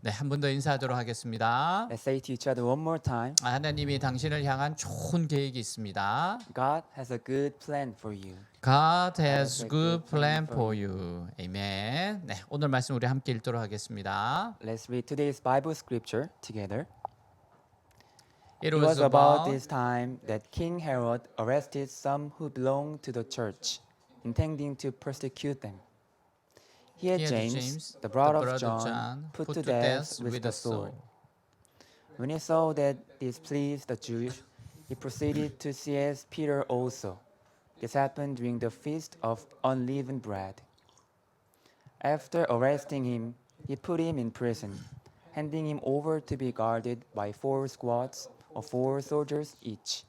네, 한 번 더 인사하도록 하겠습니다. Let's say to each other one more time. 하나님이 당신을 향한 좋은 계획이 있습니다. God has a good plan for you. God has a good plan for you. 아멘. 네, 오늘 말씀 우리 함께 읽도록 하겠습니다. Let's read today's Bible scripture together. It It was about about this time that King Herod arrested some who belonged to the church, intending to persecute them. He had James, the brother of John, put to death with the sword. When he saw that this pleased the Jews, he proceeded to seize Peter also. This happened during the feast of unleavened bread. After arresting him, he put him in prison, handing him over to be guarded by 4 squads of 4 soldiers each.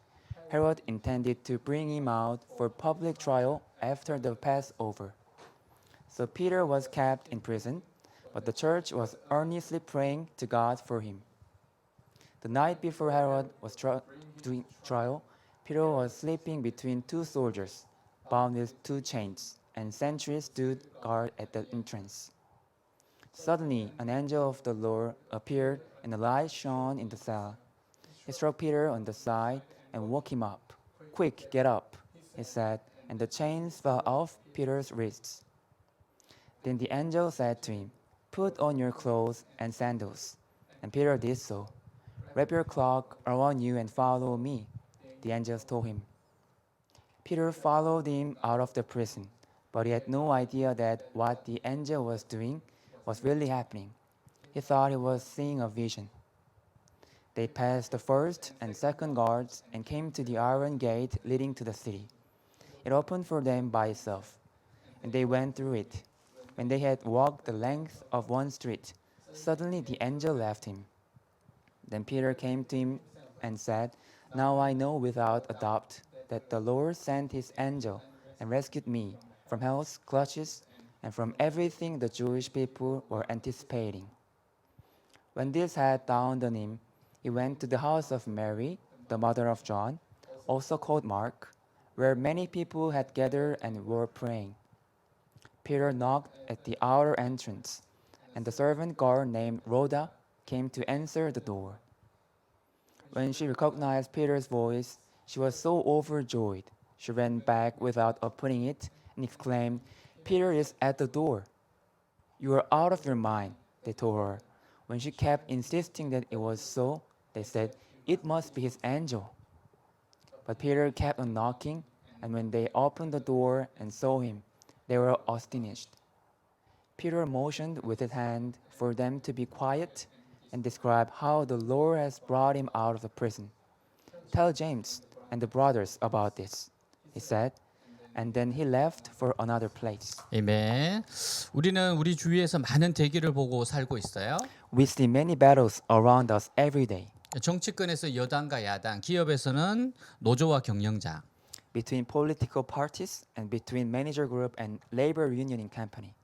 Herod intended to bring him out for public trial after the Passover. So Peter was kept in prison, but the church was earnestly praying to God for him. The night before Herod was doing trial, Peter was sleeping between 2 soldiers, bound with 2 chains, and sentries stood guard at the entrance. Suddenly, an angel of the Lord appeared, and a light shone in the cell. He struck Peter on the side and woke him up. "Quick, get up," he said, and the chains fell off Peter's wrists. Then the angel said to him, "Put on your clothes and sandals." And Peter did so. "Wrap your cloak around you and follow me," the angels told him. Peter followed him out of the prison, but he had no idea that what the angel was doing was really happening. He thought he was seeing a vision. They passed the first and second guards and came to the iron gate leading to the city. It opened for them by itself, and they went through it. When they had walked the length of one street, suddenly the angel left him. Then Peter came to him and said, "Now I know without a doubt that the Lord sent his angel and rescued me from hell's clutches and from everything the Jewish people were anticipating." When this had dawned on him, he went to the house of Mary, the mother of John, also called Mark, where many people had gathered and were praying. Peter knocked at the outer entrance, and the servant girl named Rhoda came to answer the door. When she recognized Peter's voice, she was so overjoyed. She ran back without opening it and exclaimed, "Peter is at the door." "You are out of your mind," they told her. When she kept insisting that it was so, they said, "It must be his angel." But Peter kept on knocking, and when they opened the door and saw him, they were astonished. Peter motioned with his hand for them to be quiet and described how the Lord has brought him out of the prison. "Tell James and the brothers about this," he said, and then he left for another place. 아멘. 우리는 우리 주위에서 많은 대기를 보고 살고 있어요. We see many battles around us every day. 정치권에서 여당과 야당, 기업에서는 노조와 경영자. Between political parties and between manager group and labor union in company.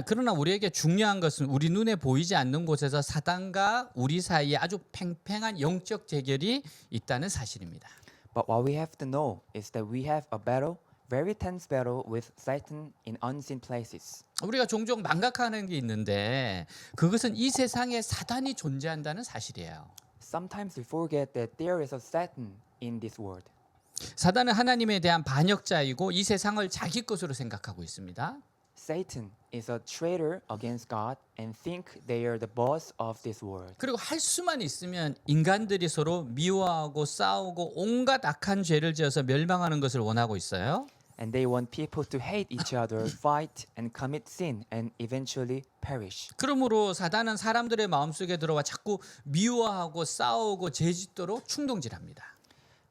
그러나 우리에게 중요한 것은 우리 눈에 보이지 않는 곳에서 사단과 우리 사이에 아주 팽팽한 영적 대결이 있다는 사실입니다. But what we have to know is that we have a battle, very tense battle with Satan in unseen places. 우리가 종종 망각하는 게 있는데 그것은 이 세상에 사단이 존재한다는 사실이에요. Sometimes we forget that there is a Satan in this world. 사단은 하나님에 대한 반역자이고 이 세상을 자기 것으로 생각하고 있습니다. Satan is a traitor against God and think they are the boss of this world. 그리고 할 수만 있으면 인간들이 서로 미워하고 싸우고 온갖 악한 죄를 지어서 멸망하는 것을 원하고 있어요. And they want people to hate each other, fight and commit sin and eventually perish. 그러므로 사단은 사람들의 마음속에 들어와 자꾸 미워하고 싸우고 죄짓도록 충동질합니다.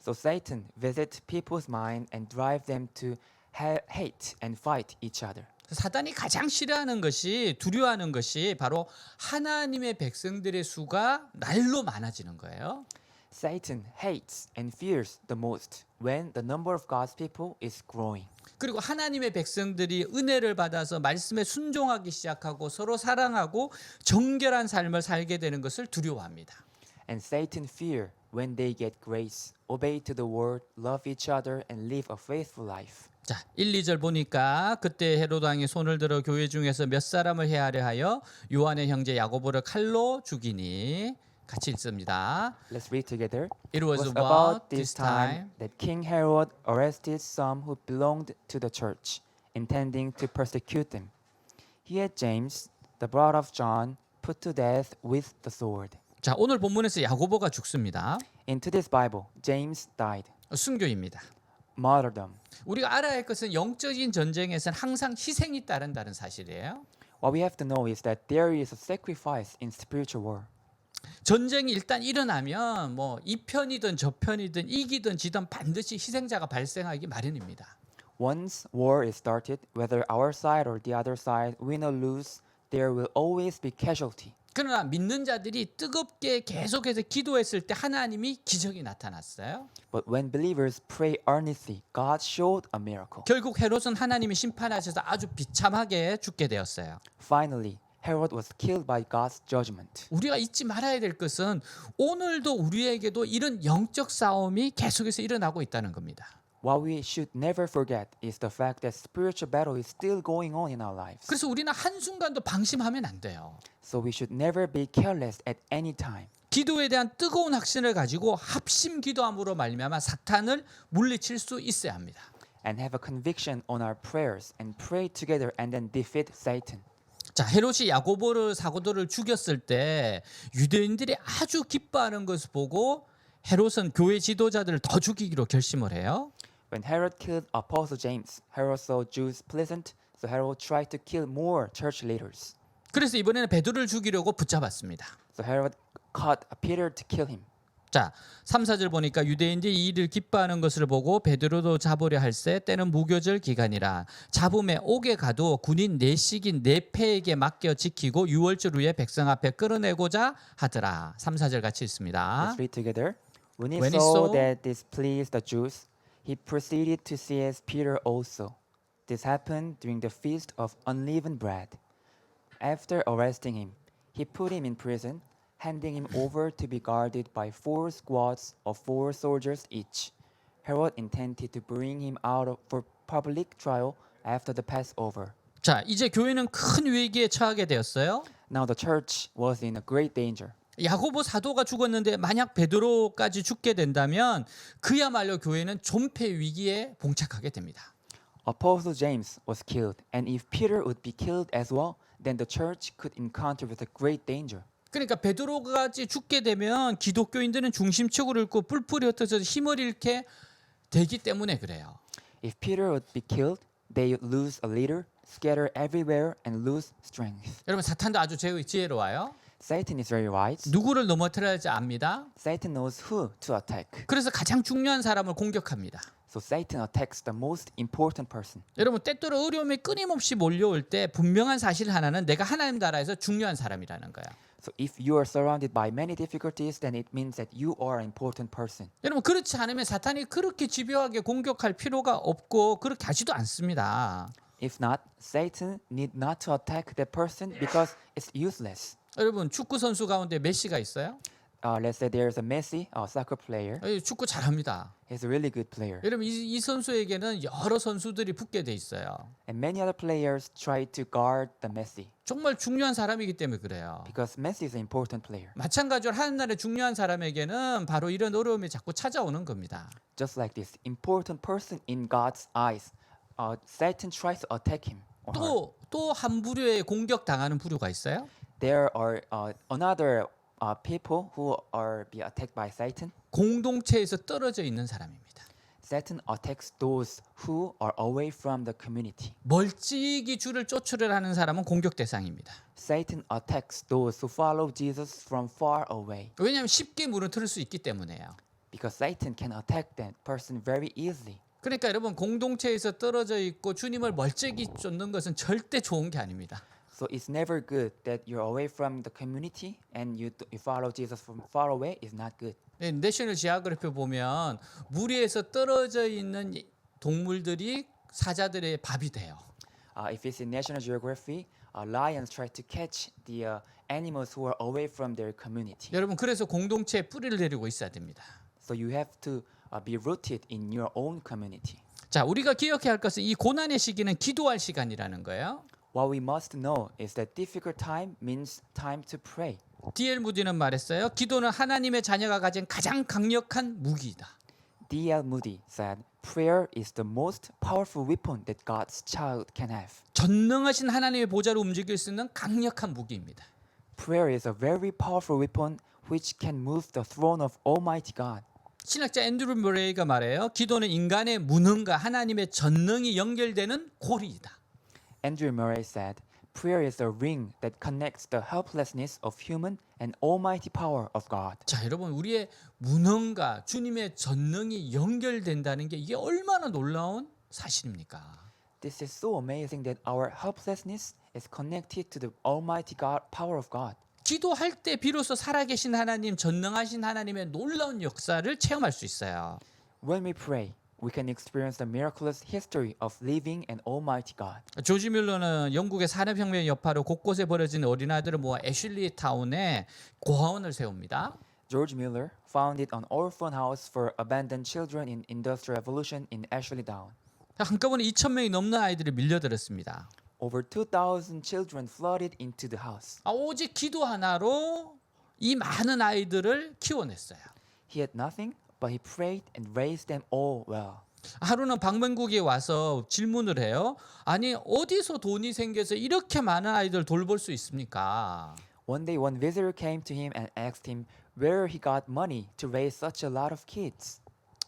So Satan visits people's mind and drive them to hate and fight each other. 사단이 가장 싫어하는 것이 두려워하는 것이 바로 하나님의 백성들의 수가 날로 많아지는 거예요. Satan hates and fears the most when the number of God's people is growing. 그리고 하나님의 백성들이 은혜를 받아서 말씀에 순종하기 시작하고 서로 사랑하고 정결한 삶을 살게 되는 것을 두려워합니다. And Satan fears when they get grace, obey to the word, love each other, and live a faithful life. 자, 1, 2절 보니까 그때 헤로드 왕이 손을 들어 교회 중에서 몇 사람을 해하려 하여 요한의 형제 야고보를 칼로 죽이니 같이 읽습니다. Let's read together. It was It was about this time that King Herod arrested some who belonged to the church, intending to persecute them. He had James, the brother of John, put to death with the sword. 자, 오늘 본문에서 야고보가 죽습니다. In today's Bible, James died. 순교입니다. Martyrdom. 우리가 알아야 할 것은 영적인 전쟁에서는 항상 희생이 따른다는 사실이에요. What we have to know is that there is a sacrifice in spiritual war. 전쟁이 일단 일어나면 뭐 이 편이든 저 편이든 이기든 지든 반드시 희생자가 발생하기 마련입니다. Once war is started, whether our side or the other side win or lose, there will always be casualty. 그러나 믿는 자들이 뜨겁게 계속해서 기도했을 때 하나님이 기적이 나타났어요. But when believers pray earnestly, God showed a miracle. 결국 헤롯은 하나님이 심판하셔서 아주 비참하게 죽게 되었어요. Finally, Herod was killed by God's judgment. 우리가 잊지 말아야 될 것은 오늘도 우리에게도 이런 영적 싸움이 계속해서 일어나고 있다는 겁니다. What we should never forget is the fact that spiritual battle is still going on in our lives. 그래서 우리는 한순간도 방심하면 안 돼요. So we should never be careless at any time. 기도에 대한 뜨거운 확신을 가지고 합심 기도함으로 말미암아 사탄을 물리칠 수 있어야 합니다. And have a conviction on our prayers and pray together and then defeat Satan. 자, 헤롯이 야고보를 사도를 죽였을 때 유대인들이 아주 기뻐하는 것을 보고 헤롯은 교회 지도자들을 더 죽이기로 결심을 해요. When Herod killed Apostle James, Herod saw Jews pleasant, so Herod tried to kill more church leaders. 그래서 이번에는 베드로를 죽이려고 붙잡았습니다. So Herod caught Peter to kill him. 자, 3, 4절 보니까 유대인들이 이 일을 기뻐하는 것을 보고 베드로도 잡으려 할새 때는 무교절 기간이라 잡음에 옥에 가도 군인 내식인 내패에게 맡겨 지키고 유월절 후에 백성 앞에 끌어내고자 하더라. 3, 4절 같이 읽습니다. Let's read together. When he When he saw saw that this pleased the Jews, he proceeded to seize Peter also. This happened during the feast of unleavened bread. After arresting him, he put him in prison, handing him over to be guarded by 4 squads of 4 soldiers each. Herod intended to bring him out for public trial after the Passover. 자, 이제 교회는 큰 위기에 처하게 되었어요. Now the church was in a great danger. 야고보 사도가 죽었는데 만약 베드로까지 죽게 된다면 그야말로 교회는 존폐 위기에 봉착하게 됩니다. Apostle James was killed, and if Peter would be killed as well, then the church could encounter with a great danger. 그러니까 베드로까지 죽게 되면 기독교인들은 중심축을 잃고 뿔뿔이 흩어져서 힘을 잃게 되기 때문에 그래요. If Peter would be killed, they would lose a leader, scatter everywhere, and lose strength. 여러분 사탄도 아주 지혜로워요. Satan is very wise. 누구를 넘어뜨려야 할지 압니다. Satan knows who to attack. 그래서 가장 중요한 사람을 공격합니다. So Satan attacks the most important person. 여러분 때때로 어려움이 끊임없이 몰려올 때 분명한 사실 하나는 내가 하나님 나라에서 중요한 사람이라는 거야. So if you are surrounded by many difficulties, then it means that you are an important person. 여러분 그렇지 않으면 사탄이 그렇게 집요하게 공격할 필요가 없고 그렇게 하지도 않습니다. If not, Satan need not to attack that person because it's useless. 여러분 축구 선수 가운데 메시가 있어요. Let's say there's a Messi, a soccer player. 축구 잘합니다. He's a really good player. 여러분 이 선수에게는 여러 선수들이 붙게 돼 있어요. And many other players try to guard the Messi 정말 중요한 사람이기 때문에 그래요. because Messi is an important player. 마찬가지로 하나님나라의 중요한 사람에게는 바로 이런 어려움이 자꾸 찾아오는 겁니다. Just like this important person in God's eyes, Satan tries to attack him or her. 또 한 부류의 공격 당하는 부류가 있어요. There are another people who are be attacked by Satan. 공동체에서 떨어져 있는 사람입니다. Satan attacks those who are away from the community. 멀찍이 주를 쫓으려 하는 사람은 공격 대상입니다. Satan attacks those who follow Jesus from far away 왜냐하면 쉽게 무너뜨릴 수 있기 때문에요. because Satan can attack that person very easily. 그러니까 여러분 공동체에서 떨어져 있고 주님을 멀찍이 쫓는 것은 절대 좋은 게 아닙니다. So it's never good that you're away from the community and you follow Jesus from far away is not good. 네, 내셔널 지오그래피 보면 무리에서 떨어져 있는 동물들이 사자들의 밥이 돼요. If it's in National Geography, lions try to catch the animals who are away from their community. 여러분 그래서 공동체에 뿌리를 내리고 있어야 됩니다. So you have to be rooted in your own community. 자, 우리가 기억해야 할 것은 이 고난의 시기는 기도할 시간이라는 거예요. What we must know is that difficult time means time to pray. D.L. 무디는 말했어요. 기도는 하나님의 자녀가 가진 가장 강력한 무기이다. D.L. Moody said, "Prayer is the most powerful weapon that God's child can have." 전능하신 하나님의 보좌를 움직일 수 있는 강력한 무기입니다. Prayer is a very powerful weapon which can move the throne of Almighty God. 신학자 앤드루 머레이가 말해요. 기도는 인간의 무능과 하나님의 전능이 연결되는 고리이다. Andrew Murray said, "Prayer is a ring that connects the helplessness of human and almighty power of God." 자, 여러분 우리의 무능과 주님의 전능이 연결된다는 게 이게 얼마나 놀라운 사실입니까? This is so amazing that our helplessness is connected to the almighty God power of God. 기도할 때 비로소 살아계신 하나님, 전능하신 하나님의 놀라운 역사를 체험할 수 있어요. When we pray, we can experience the miraculous history of living an almighty God. 조지 뮬러는 영국의 산업혁명 여파로 곳곳에 버려진 어린아이들을 모아 애슐리 타운에 고아원을 세웁니다. George Miller founded an orphan house for abandoned children in Industrial Revolution in Ashley Down. 한꺼번에 2,000명이 넘는 아이들이 밀려들었습니다. Over 2,000 children flooded into the house. 오직 기도 하나로 이 많은 아이들을 키워냈어요. He had nothing, but he prayed and raised them all well. 하루는 방문국에 와서 질문을 해요. 아니 어디서 돈이 생겨서 이렇게 많은 아이들 돌볼 수 있습니까? One day, one visitor came to him and asked him where he got money to raise such a lot of kids.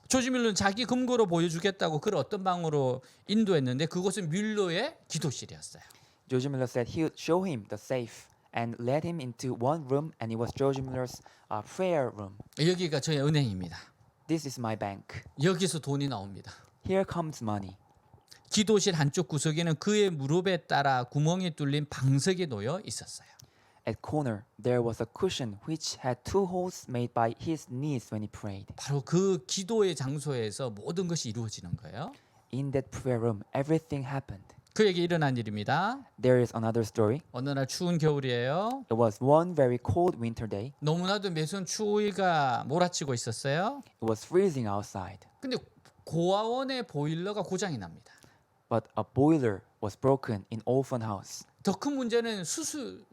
조지 뮬러는 자기 금고로 보여주겠다고 그를 어떤 방으로 인도했는데 그곳은 뮬러의 기도실이었어요. George Miller said he would show him the safe and led him into one room, and it was George Miller's prayer room. 여기가 저의 은행입니다. This is my bank. 여기서 돈이 나옵니다. Here comes money. 기도실 한쪽 구석에는 그의 무릎에 따라 구멍이 뚫린 방석이 놓여 있었어요. At corner, there was a cushion which had two holes made by his knees when he prayed. 바로 그 기도의 장소에서 모든 것이 이루어지는 거예요. In that prayer room, everything happened. 그에게 일어난 일입니다. There is another story. 어느 날 추운 겨울이에요. It was one very cold winter day. 너무나도 매서운 추위가 몰아치고 있었어요. It was freezing outside, 근데 고아원의 보일러가 고장이 납니다. but a boiler was broken in orphan house. 더 큰 문제는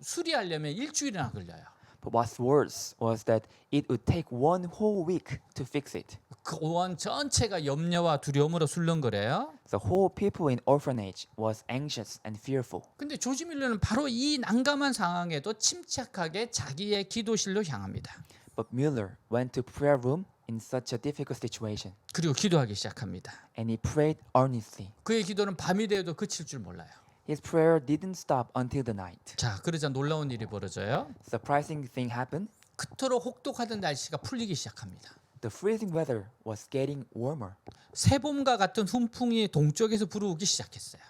수리하려면 일주일이나 걸려요. But what's worse was that it would take one whole week to fix it. 고아원 전체가 염려와 두려움으로 술렁거려요. The whole people in orphanage was anxious and fearful. 근데 조지 밀러는 바로 이 난감한 상황에도 침착하게 자기의 기도실로 향합니다. But Mueller went to prayer room in such a difficult situation, 그리고 기도하기 시작합니다. and he prayed earnestly. 그의 기도는 밤이 되어도 그칠 줄 몰라요. His prayer didn't stop until the night. 자, 그러자 놀라운 일이 벌어져요. Surprising thing happened. 그토록 혹독하던 날씨가 풀리기 시작합니다. The freezing weather was getting warmer. 새봄과 같은 훈풍이 동쪽에서 불어오기 시작했어요.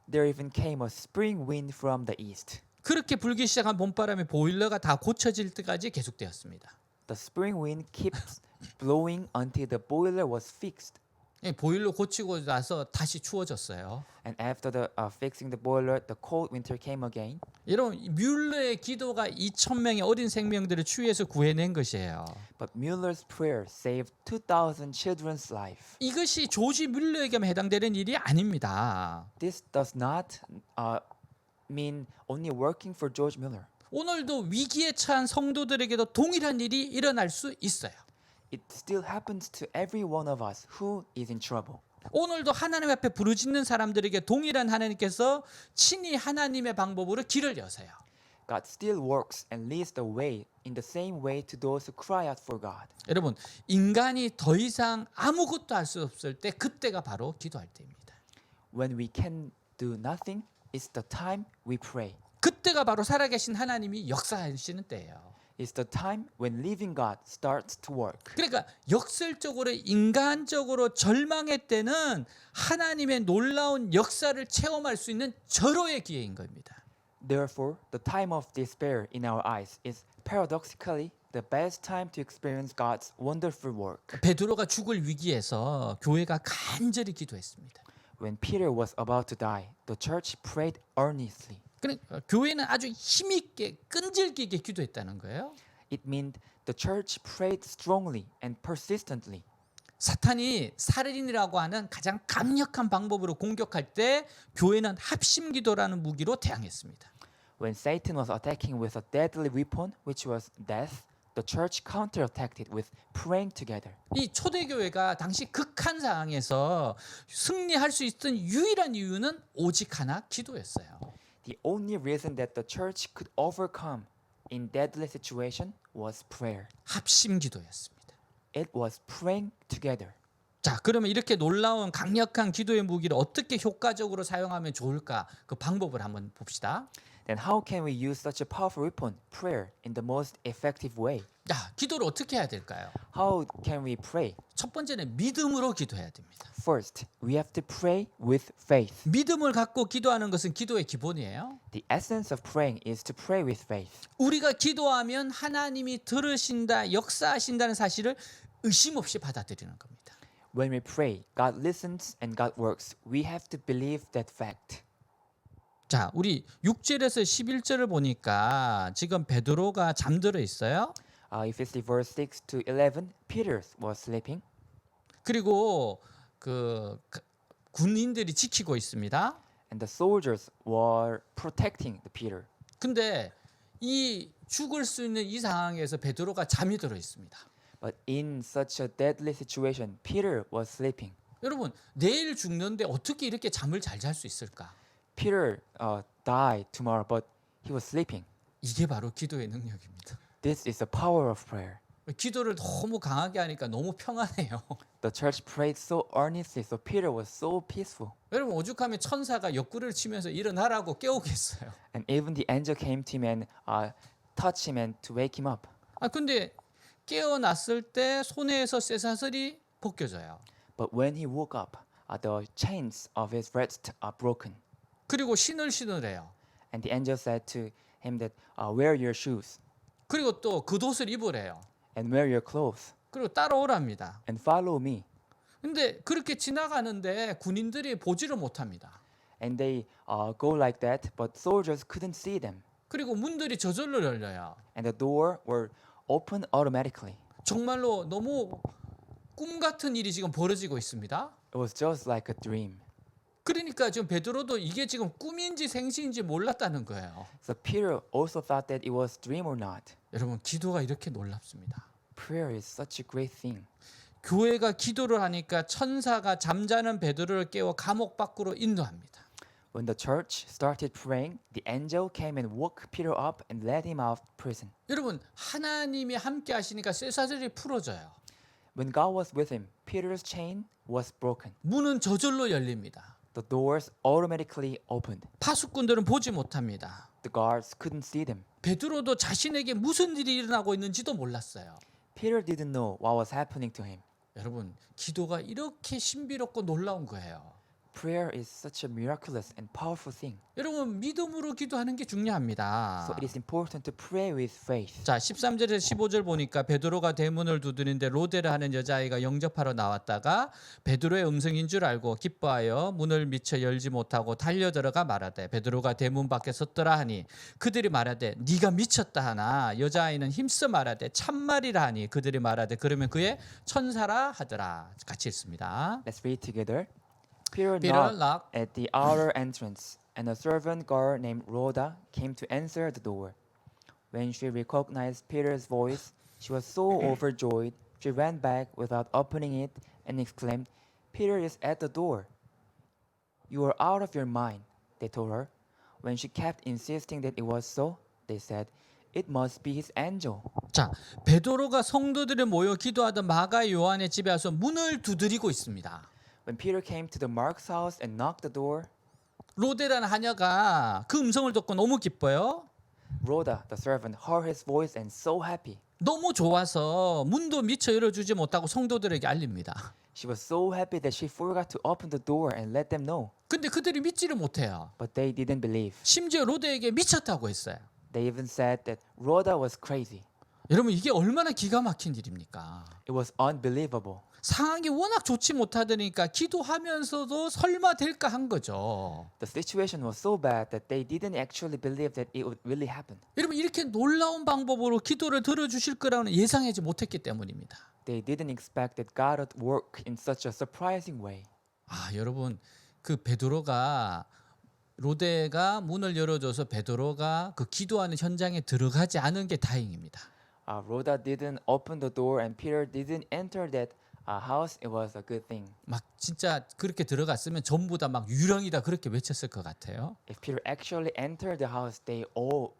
There even came a spring wind from the east. 그렇게 불기 시작한 봄바람이 보일러가 다 고쳐질 때까지 계속되었습니다. The spring wind kept blowing until the boiler was fixed. 보일러 고치고 나서 다시 추워졌어요. And after the fixing the boiler, the cold winter came again. 여러분, 뮬러의 기도가 2,000명의 어린 생명들을 추위에서 구해낸 것이에요. But Mueller's prayer saved 2,000 children's life. 이것이 조지 뮬러에게만 해당되는 일이 아닙니다. This does not mean only working for George Mueller. 오늘도 위기에 처한 성도들에게도 동일한 일이 일어날 수 있어요. It still happens to every one of us who is in trouble. 오늘도 하나님 앞에 부르짖는 사람들에게 동일한 하나님께서 친히 하나님의 방법으로 길을 여세요. God still works and leads the way in the same way to those who cry out for God. 여러분, 인간이 더 이상 아무것도 할 수 없을 때 그때가 바로 기도할 때입니다. When we can do nothing, it's the time we pray. 그때가 바로 살아계신 하나님이 역사하시는 때예요. It's the time when living God starts to work. 그러니까 역설적으로 인간적으로 절망의 때는 하나님의 놀라운 역사를 체험할 수 있는 절호의 기회인 겁니다. Therefore, the time of despair in our eyes is paradoxically the best time to experience God's wonderful work. 베드로가 죽을 위기에서 교회가 간절히 기도했습니다. When Peter was about to die, the church prayed earnestly. 그러니까 교회는 아주 힘있게 끈질기게 기도했다는 거예요. It meant the church prayed strongly and persistently. 사탄이 살인이라고 하는 가장 강력한 방법으로 공격할 때 교회는 합심 기도라는 무기로 대항했습니다. When Satan was attacking with a deadly weapon, which was death, the church counterattacked it with praying together. 이 초대교회가 당시 극한 상황에서 승리할 수 있던 유일한 이유는 오직 하나 기도였어요. The only reason that the church could overcome in deadly situation was prayer. 합심 기도였습니다. It was praying together. 자, 그러면 이렇게 놀라운 강력한 기도의 무기를 어떻게 효과적으로 사용하면 좋을까? 그 방법을 한번 봅시다. Then how can we use such a powerful weapon, prayer, in the most effective way? 자, 기도를 어떻게 해야 될까요? How can we pray? 첫 번째는 믿음으로 기도해야 됩니다. First, we have to pray with faith. 믿음을 갖고 기도하는 것은 기도의 기본이에요. The essence of praying is to pray with faith. 우리가 기도하면 하나님이 들으신다, 역사하신다는 사실을 의심 없이 받아들이는 겁니다. When we pray, God listens and God works. We have to believe that fact. 자, 우리 6절에서 11절을 보니까 지금 베드로가 잠들어 있어요. If you see verse 6 to 11, Peter was sleeping, 그리고 그 군인들이 지키고 있습니다. and the soldiers were protecting the Peter. 근데 이 죽을 수 있는 이 상황에서 베드로가 잠이 들어 있습니다. But in such a deadly situation, Peter was sleeping. 여러분, 내일 죽는데 어떻게 이렇게 잠을 잘 잘 수 있을까? Peter died tomorrow, but he was sleeping. 이게 바로 기도의 능력입니다. This is the power of prayer. 기도를 너무 강하게 하니까 너무 평안해요. The church prayed so earnestly, so Peter was so peaceful. 여러분, 오죽하면 천사가 옆구리를 치면서 일어나라고 깨우겠어요. And even the angel came to him and touched him and to wake him up. 아, 근데 깨어났을 때 손에서 쇠사슬이 벗겨져요. But when he woke up, the chains of his wrist are broken. 그리고 신을 신으래요. And the angel said to him that wear your shoes 그리고 또 겉옷을 입으래요. and wear your clothes 그리고 따라오랍니다. and follow me. 근데 그렇게 지나가는데 군인들이 보지를 못합니다. And they go like that, but soldiers couldn't see them. 그리고 문들이 저절로 열려요. And the door were opened automatically. 정말로 너무 꿈 같은 일이 지금 벌어지고 있습니다. It was just like a dream. 그러니까 지금 베드로도 이게 지금 꿈인지 생시인지 몰랐다는 거예요. So Peter also thought that it was dream or not. 여러분, 기도가 이렇게 놀랍습니다. Prayer is such a great thing. 교회가 기도를 하니까 천사가 잠자는 베드로를 깨워 감옥 밖으로 인도합니다. When the church started praying, the angel came and woke Peter up and led him out of prison. 여러분, 하나님이 함께 하시니까 쇠사슬이 풀어져요. When God was with him, Peter's chain was broken. 문은 저절로 열립니다. The doors automatically opened. 파수꾼들은 보지 못합니다. The guards couldn't see them. 베드로도 자신에게 무슨 일이 일어나고 있는지도 몰랐어요. Peter didn't know what was happening to him. 여러분, 기도가 이렇게 신비롭고 놀라운 거예요. Prayer is such a miraculous and powerful thing. 여러분, 믿음으로 기도하는 게 중요합니다. So it is important to pray with faith. 자, 13절에서 15절 보니까 베드로가 대문을 두드리는데 로데를 하는 여자아이가 영접하러 나왔다가 베드로의 음성인 줄 알고 기뻐하여 문을 미처 열지 못하고 달려들어가 말하되 베드로가 대문 밖에 섰더라 하니 그들이 말하되 네가 미쳤다 하나 여자아이는 힘써 말하되 참말이라 하니 그들이 말하되 그러면 그의 천사라 하더라. 같이 읽습니다. Let's read together. Peter Peter knocked knocked at the outer entrance, and a servant girl named Rhoda came to answer the door. When she recognized Peter's voice, she was so overjoyed, she ran back without opening it and exclaimed, "Peter is at the door." "You are out of your mind," they told her. When she kept insisting that it was so, they said, "It must be his angel." 자, 베드로가 성도들이 모여 기도하던 마가 요한의 집에 와서 문을 두드리고 있습니다. When Peter came to the Mark's house and knocked the door, 로데라는 하녀가 그 음성을 듣고 너무 기뻐요. Rhoda, the servant, heard his voice and so happy. 너무 좋아서 문도 미처 열어주지 못하고 성도들에게 알립니다. She was so happy that she forgot to open the door and let them know. 근데 그들이 믿지를 못해요. But they didn't believe. 심지어 로데에게 미쳤다고 했어요. They even said that Rhoda was crazy. 여러분, 이게 얼마나 기가 막힌 일입니까? It was unbelievable. 상황이 워낙 좋지 못하다니까 기도하면서도 설마 될까 한 거죠. The situation was so bad that they didn't actually believe that it would really happen. 여러분 이렇게 놀라운 방법으로 기도를 들어주실 거라는 예상하지 못했기 때문입니다. They didn't expect that God would work in such a surprising way. 아 여러분 그 베드로가 로데가 문을 열어줘서 베드로가 그 기도하는 현장에 들어가지 않은 게 다행입니다. Rhoda didn't open the door and Peter didn't enter that house. It was a good thing. 막 진짜 그렇게 들어갔으면 전부 다 막 유령이다 그렇게 외쳤을 것 같아요. If Peter actually entered the house, they all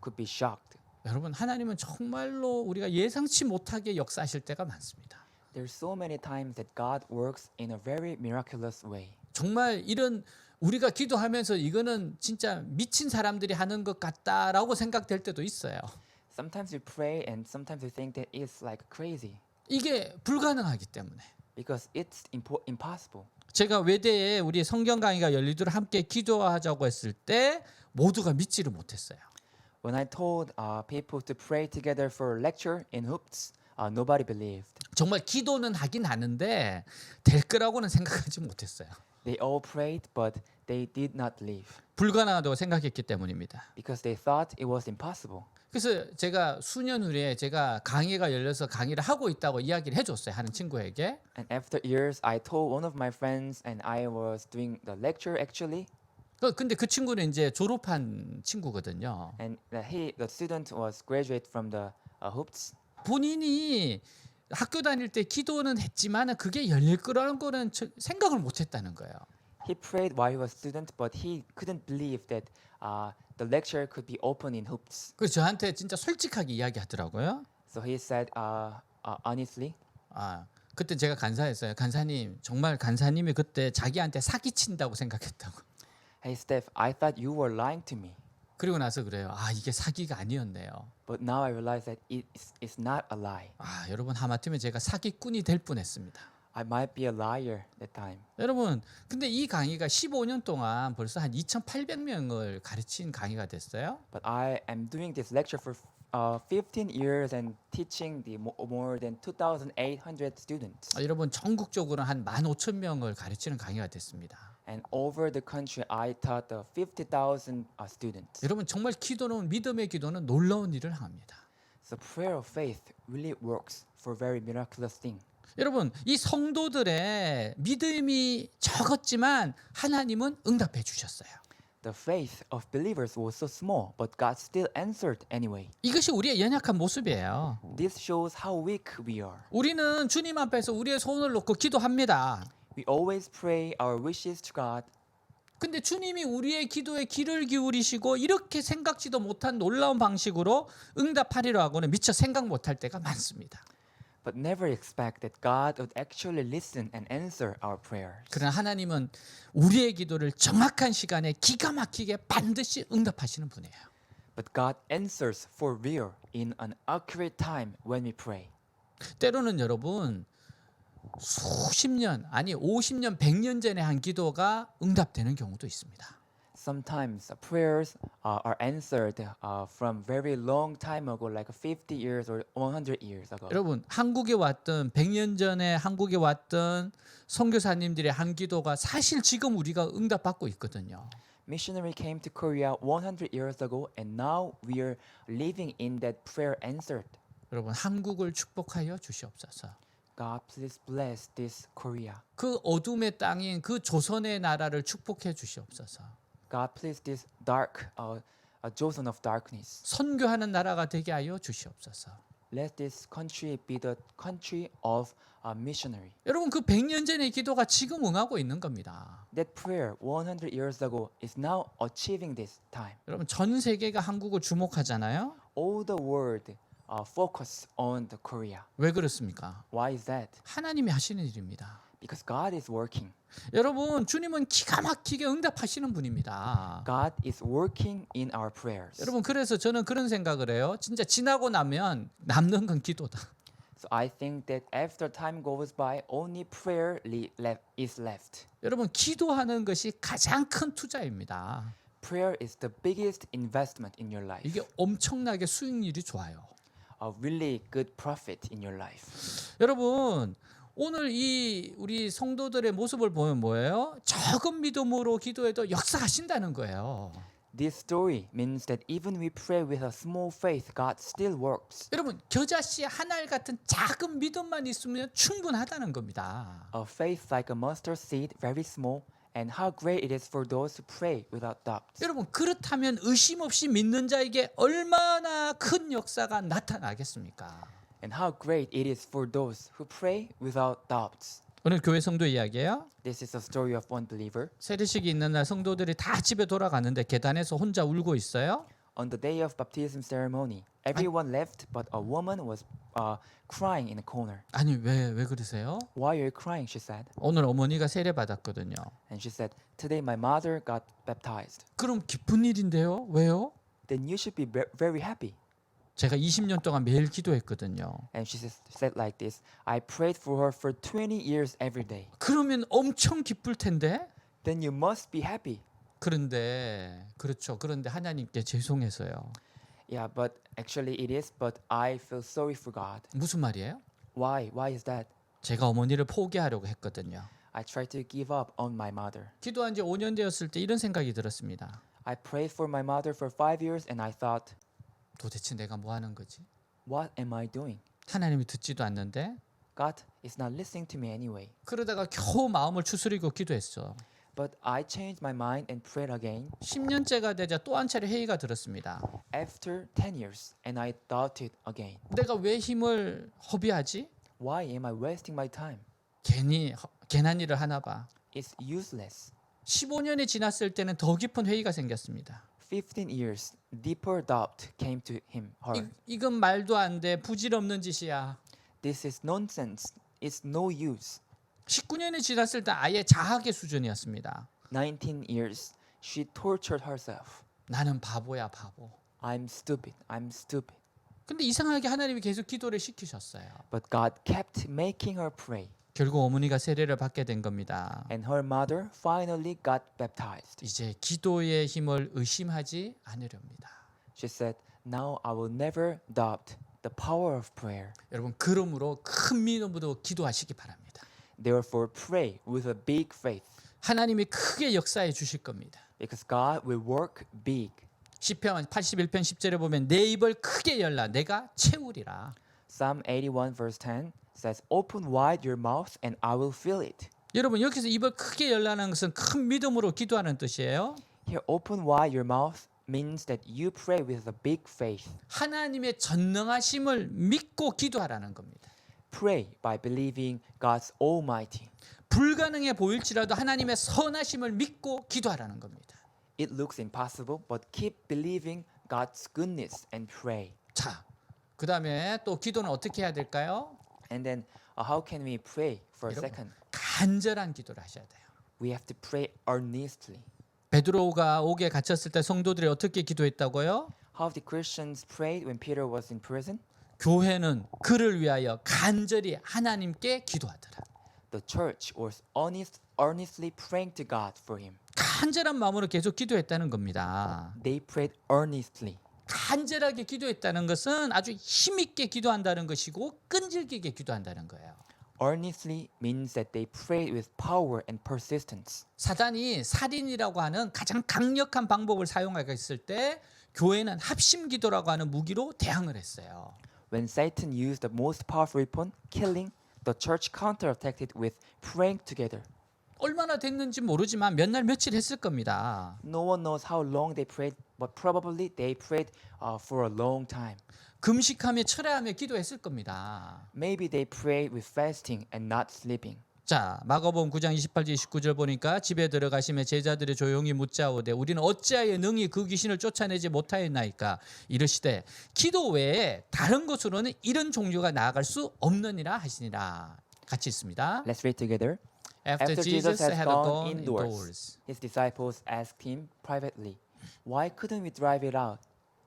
could be shocked. 여러분 하나님은 정말로 우리가 예상치 못하게 역사하실 때가 많습니다. There's so many times that God works in a very miraculous way. 정말 이런 우리가 기도하면서 이거는 진짜 미친 사람들이 하는 것 같다라고 생각될 때도 있어요. Sometimes we pray and sometimes we think that it's like crazy 이게 불가능하기 때문에. because it's impossible. 제가 외대에 우리 성경 강의가 열리도록 함께 기도하자고 했을 때 모두가 믿지를 못했어요. When I told people to pray together for a lecture in Hoops, nobody believed. 정말 기도는 하긴 하는데 될 거라고는 생각하지 못했어요. They all prayed, but they did not leave 불가능하다고 생각했기 때문입니다. because they thought it was impossible. 그래서 제가 수년 후에 제가 강의가 열려서 강의를 하고 있다고 이야기를 해줬어요. 하는 친구에게. And after years, I told one of my friends, and I was doing the lecture actually, 근데 그 친구는 이제 졸업한 친구거든요. and the student was graduate from the Hoops. 본인이 학교 다닐 때 기도는 했지만 그게 열릴 거라는 거는 생각을 못했다는 거예요. He prayed while he was student, but he couldn't believe that the lecture could be open in Hoops. 그래서 저한테 진짜 솔직하게 이야기하더라고요. So he said honestly, 그때 제가 간사했어요. 간사님, 정말 간사님이 그때 자기한테 사기친다고 생각했다고. "Hey Steph, I thought you were lying to me, 그리고 나서 그래요. 이게 사기가 아니었네요. but now I realize that it's not a lie. 여러분 하마터면 제가 사기꾼이 될 뻔했습니다. I might be a liar that time." 여러분, 근데 이 강의가 15년 동안 벌써 한 2,800명을 가르친 강의가 됐어요. But I am doing this lecture for 15 years and teaching the more than 2,800 students. 여러분 전국적으로 한 15,000명을 가르치는 강의가 됐습니다. And over the country, I taught the 50,000 students. 여러분 정말 기도는 믿음의 기도는 놀라운 일을 합니다. So prayer of faith really works for very miraculous thing. 여러분 이 성도들의 믿음이 적었지만 하나님은 응답해 주셨어요. The faith of believers was so small, but God still answered anyway. 이것이 우리의 연약한 모습이에요. This shows how weak we are. 우리는 주님 앞에서 우리의 소원을 놓고 기도합니다. We always pray our wishes to God, 근데 주님이 우리의 기도에 귀를 기울이시고 이렇게 생각지도 못한 놀라운 방식으로 응답하리라 하고는 미처 생각 못할 때가 많습니다. but never expect that God would actually listen and answer our prayers. 그러나 하나님은 우리의 기도를 정확한 시간에 기가 막히게 반드시 응답하시는 분이에요. But God answers for real in an accurate time when we pray. 때로는 여러분 수십 년 아니 50년 100년 전에 한 기도가 응답되는 경우도 있습니다. Sometimes prayers are answered from very long time ago, like 50 years or 100 years ago. 여러분 한국에 왔던 100년 전에 한국에 왔던 선교사님들의 한 기도가 사실 지금 우리가 응답받고 있거든요. Missionary came to Korea 100 years ago, and now we are living in that prayer answered. 여러분 한국을 축복하여 주시옵소서. God, please bless this Korea. 그 어둠의 땅인 그 조선의 나라를 축복해 주시옵소서. God, please this dark, Joseon of darkness. 선교하는 나라가 되게 하여 주시옵소서. Let this country be the country of a missionary. 여러분 그 100년 전의 기도가 지금 응하고 있는 겁니다. That prayer 100 years ago is now achieving this time. 여러분 전 세계가 한국을 주목하잖아요. All the world focus on the Korea. 왜 그렇습니까? Why is that? 하나님이 하시는 일입니다. Because God is working. 여러분 주님은 기가 막히게 응답하시는 분입니다. God is working in our prayers. 여러분 그래서 저는 그런 생각을 해요. 진짜 지나고 나면 남는 건 기도다. So I think that after time goes by, only prayer is left. 여러분 기도하는 것이 가장 큰 투자입니다. Prayer is the biggest investment in your life. 이게 엄청나게 수익률이 좋아요. A really good profit in your life. 여러분 오늘 이 우리 성도들의 모습을 보면 뭐예요? 적은 믿음으로 기도해도 역사하신다는 거예요. This story means that even we pray with a small faith, God still works. 여러분 겨자씨 한 알 같은 작은 믿음만 있으면 충분하다는 겁니다. A faith like a mustard seed, very small, and how great it is for those who pray without doubt. 여러분 그렇다면 의심 없이 믿는 자에게 얼마나 큰 역사가 나타나겠습니까? And how great it is for those who pray without doubts. 오늘 교회 성도 이야기예요. This is a story of one believer. 세례식이 있는 날 성도들이 다 집에 돌아가는데 계단에서 혼자 울고 있어요. On the day of baptism ceremony, everyone left, but a woman was crying in a corner. 아니 왜 그러세요? Why are you crying? She said. 오늘 어머니가 세례 받았거든요. And she said, today my mother got baptized. 그럼 기쁜 일인데요. 왜요? Then you should be very happy. 제가 20년 동안 매일 기도했거든요. And she said like this, I prayed for her for 20 years every day. 그러면 엄청 기쁠 텐데. Then you must be happy. 그런데 그렇죠. 그런데 하나님께 죄송해서요. Yeah, but actually it is, but I feel sorry for God. 무슨 말이에요? Why? Why is that? 제가 어머니를 포기하려고 했거든요. I tried to give up on my mother. 기도한 지 5년 되었을 때 이런 생각이 들었습니다. I prayed for my mother for 5 years and I thought, 도대체 내가 뭐 하는 거지? what am I doing? 하나님이 듣지도 않는데. God is not listening to me anyway. 그러다가 겨우 마음을 추스리고 기도했어. But I changed my mind and prayed again 10년째가 되자 또 한 차례 회의가 들었습니다. after 10 years and I doubted again. 내가 왜 힘을 허비하지? Why am I wasting my time? 괜히 괜한 일을 하나 봐. It's useless. 15년이 지났을 때는 더 깊은 회의가 생겼습니다. 15 years, deeper doubt came to him. Her. 이건 말도 안 돼. 부질없는 짓이야. This is nonsense. It's no use. 19년이 지났을 때 아예 자학의 수준이었습니다. 19 years, she tortured herself. 나는 바보야 바보. I'm stupid. I'm stupid. 근데 이상하게 하나님이 계속 기도를 시키셨어요. But God kept making her pray. 결국 어머니가 세례를 받게 된 겁니다. And her mother finally got baptized. 이제 기도의 힘을 의심하지 않으렵니다. She said, now I will never doubt the power of prayer. 여러분 그러므로 큰 믿음으로 기도하시기 바랍니다. Therefore pray with a big faith. 하나님이 크게 역사해 주실 겁니다. Because God will work big. 시편 81편 10절에 보면 내 입을 크게 열라 내가 채우리라. Psalm 81 verse 10 says, open wide your mouth and I will fill it. 여러분 여기서 입을 크게 열라는 것은 큰 믿음으로 기도하는 뜻이에요. Here, open wide your mouth means that you pray with a big faith. 하나님의 전능하심을 믿고 기도하라는 겁니다. Pray by believing God's almighty. 불가능해 보일지라도 하나님의 선하심을 믿고 기도하라는 겁니다. It looks impossible, but keep believing God's goodness and pray. 자, 그 다음에 또 기도는 어떻게 해야 될까요? And then how can we pray for a 여러분, second? 간절한 기도를 하셔야 돼요. We have to pray earnestly. 베드로가 옥에 갇혔을 때 성도들이 어떻게 기도했다고요? How the Christians prayed when Peter was in prison? 교회는 그를 위하여 간절히 하나님께 기도하더라. The church was earnestly praying to God for him. 간절한 마음으로 계속 기도했다는 겁니다. They prayed earnestly. 간절하게 기도했다는 것은 아주 힘있게 기도한다는 것이고 끈질기게 기도한다는 거예요. Earnestly means that they prayed with power and persistence. 사단이 살인이라고 하는 가장 강력한 방법을 사용하고 있을 때 교회는 합심 기도라고 하는 무기로 대항을 했어요. When Satan used the most powerful weapon, killing, the church counterattacked it with praying together. 얼마나 됐는지 모르지만 몇 날 며칠 했을 겁니다. No one knows how long they prayed, but probably they prayed for a long time. 금식하며 철야하며 기도했을 겁니다. Maybe they prayed with fasting and not sleeping. 자, 마가복음 9장 28절 29절 보니까 집에 들어가시며 제자들이 조용히 묻자오되 우리는 어찌하여 능히 그 귀신을 쫓아내지 못하였나이까 이르시되 기도 외에 다른 것으로는 이런 종류가 나아갈 수 없느니라 하시니라. 같이 있습니다. Let's read together. After Jesus had gone indoors, his disciples asked him privately, "Why couldn't we drive it out?"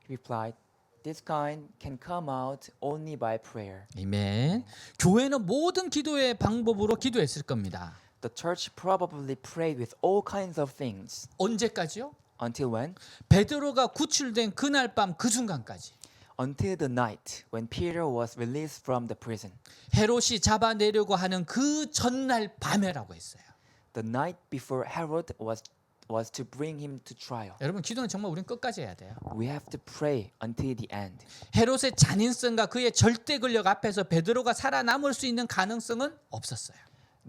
He replied, "This kind can come out only by prayer." 아멘. 교회는 모든 기도의 방법으로 기도했을 겁니다. The church probably prayed with all kinds of things. 언제까지요? Until when? 베드로가 구출된 그날 밤 그 순간까지. until the night when Peter was released from the prison. 헤롯이 잡아내려고 하는 그 전날 밤에라고 했어요. The night before Herod was to bring him to trial. 여러분 기도는 정말 우린 끝까지 해야 돼요. We have to pray until the end. 헤롯의 잔인성과 그의 절대 권력 앞에서 베드로가 살아남을 수 있는 가능성은 없었어요.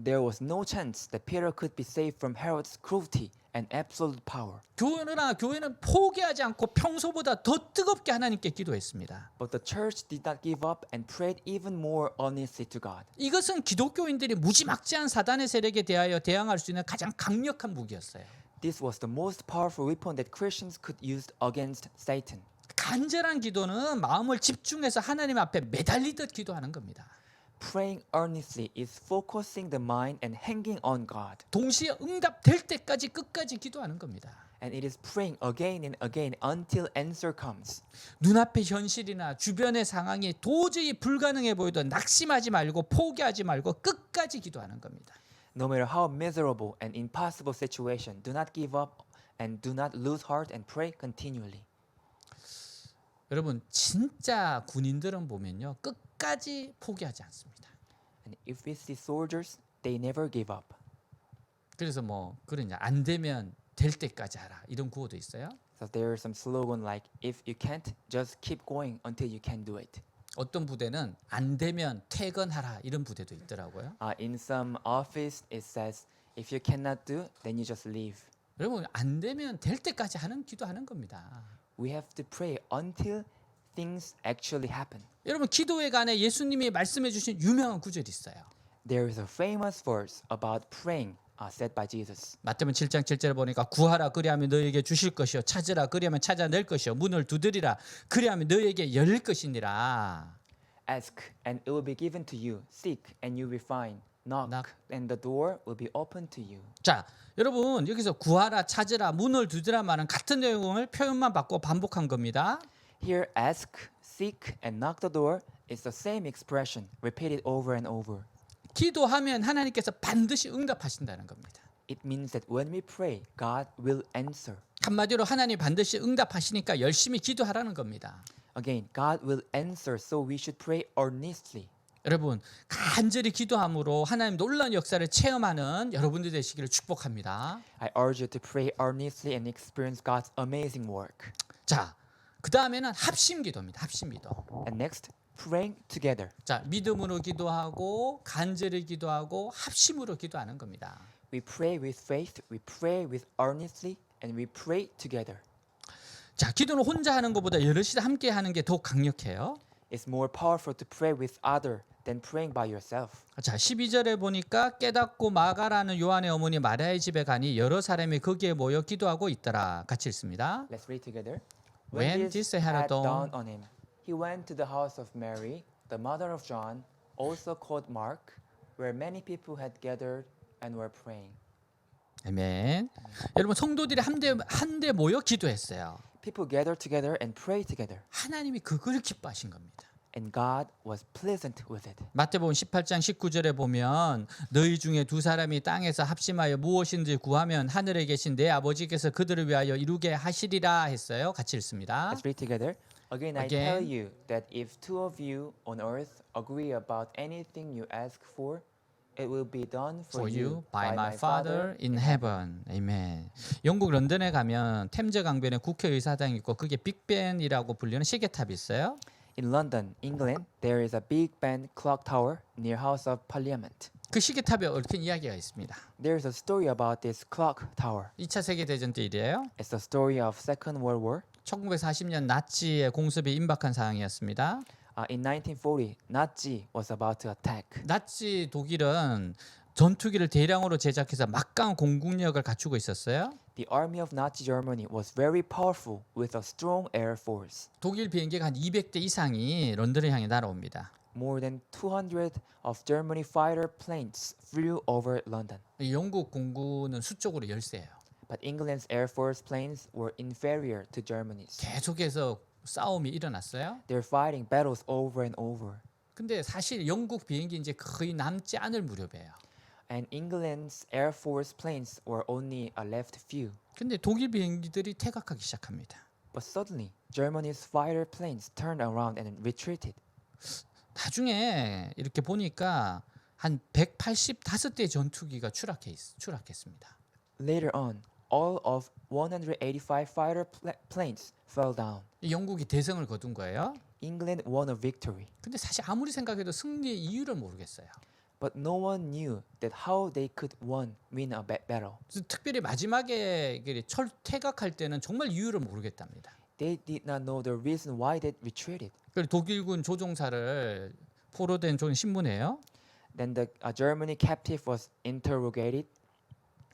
There was no chance that Peter could be saved from Herod's cruelty and absolute power. 교회는 포기하지 않고 평소보다 더 뜨겁게 하나님께 기도했습니다. But the church did not give up and prayed even more earnestly to God. 이것은 기독교인들이 무지막지한 사단의 세력에 대하여 대항할 수 있는 가장 강력한 무기였어요. This was the most powerful weapon that Christians could use against Satan. 간절한 기도는 마음을 집중해서 하나님 앞에 매달리듯 기도하는 겁니다. Praying earnestly is focusing the mind and hanging on God. 동시에 응답될 때까지 끝까지 기도하는 겁니다. And it is praying again and again until answer comes. 눈앞의 현실이나 주변의 상황이 도저히 불가능해 보이던 낙심하지 말고 포기하지 말고 끝까지 기도하는 겁니다. No matter how miserable and impossible situation, do not give up and do not lose heart and pray continually. 여러분 진짜 군인들은 보면요 끝까지 포기하지 않습니다. And if we see soldiers, they never give up. 그래서 뭐 그러냐 안 되면 될 때까지 하라 이런 구호도 있어요. So there is some slogan like if you can't, just keep going until you can do it. 어떤 부대는 안 되면 퇴근하라 이런 부대도 있더라고요. In some office, it says if you cannot do, then you just leave. 여러분 안 되면 될 때까지 하는 기도하는 겁니다. We have to pray until things actually happen. 여러분 기도회 간에 예수님이 말씀해 주신 유명한 구절이 있어요. There is a famous verse about praying said by Jesus. 마태복음 7장 7절에 보니까 구하라 그리하면 너에게 주실 것이요 찾으라 그리하면 찾아낼 것이요 문을 두드리라 그리하면 너에게 열릴 것이니라. Ask and it will be given to you. Seek and you will find. Knock Knock. and the door will be open to you. 자, 여러분 여기서 구하라 찾으라 문을 두드리라 말은 같은 내용을 표현만 바꿔 반복한 겁니다. Here ask, seek and knock the door is the same expression repeated over and over. 기도하면 하나님께서 반드시 응답하신다는 겁니다. It means that when we pray, God will answer. 한마디로 하나님 반드시 응답하시니까 열심히 기도하라는 겁니다. Again, God will answer, so we should pray earnestly. 여러분 간절히 기도함으로 하나님 놀라운 역사를 체험하는 여러분들 되시기를 축복합니다. I urge you to pray earnestly and experience God's amazing work. 자, 그 다음에는 합심 기도입니다. 합심 기도. And next, praying together. 자, 믿음으로 기도하고 간절히 기도하고 합심으로 기도하는 겁니다. We pray with faith, we pray with earnestly, and we pray together. 자, 기도는 혼자 하는 것보다 여럿이 함께 하는 게 더 강력해요. It's more powerful to pray with other than praying by yourself. 자, 12절에 보니까 깨닫고 마가라는 요한의 어머니 마리아의 집에 가니 여러 사람이 거기에 모여 기도하고 있더라. 같이 읽습니다. Let's read together. When this had dawned on him, he went to the house of Mary, the mother of John, also called Mark, where many people had gathered and were praying. 아멘. 여러분 성도들이 한데 모여 기도했어요. People gathered together and prayed together, 하나님이 그걸 기뻐하신 겁니다. and God was pleasant with it. 마태복음 18장 19절에 보면 너희 중에 두 사람이 땅에서 합심하여 무엇인지 구하면 하늘에 계신 내 아버지께서 그들을 위하여 이루게 하시리라 했어요. 같이 읽습니다. Let's read together. Again, I Again. tell you that if two of you on earth agree about anything you ask for, it will be done For you by my Father in heaven. 아멘. 영국 런던에 가면 템즈 강변에 국회의사당이 있고 그게 빅벤이라고 불리는 시계탑이 있어요. In London, England, there is a Big Ben clock tower near House of Parliament. 그 시계탑에 얽힌 이야기가 있습니다. There is a story about this clock tower. 2차 세계대전 때 일이에요. It's the story of Second World War. 1940년 나치의 공습에 임박한 상황이었습니다. In 1940, Nazi was about to attack. 나치 독일은 전투기를 대량으로 제작해서 막강한 공군력을 갖추고 있었어요. The army of Nazi Germany was very powerful with a strong air force. 독일 비행기가 한 200대 이상이 런던을 향해 날아옵니다. More than 200 of Germany fighter planes flew over London. 영국 공군은 수적으로 열세예요. But England's air force planes were inferior to Germany's. 계속해서 싸움이 일어났어요. They're fighting battles over and over. 근데 사실 영국 비행기 이제 거의 남지 않을 무렵이에요. And England's air force planes were only left few. 근데 독일 비행기들이 퇴각하기 시작합니다. But suddenly, Germany's fighter planes turned around and retreated. 나중에 이렇게 보니까 한 185대 전투기가 추락했습니다. Later on, all of 185 fighter planes fell down. 영국이 대승을 거둔 거예요. England won a victory. 근데 사실 아무리 생각해도 승리의 이유를 모르겠어요. But no one knew that how they could win a battle. 그래서 특별히 마지막에 퇴각할 때는 정말 이유를 모르겠답니다. They did not know the reason why they retreated. 그래서 독일군 조종사를 포로된 신문이에요. Then the Germany captive was interrogated.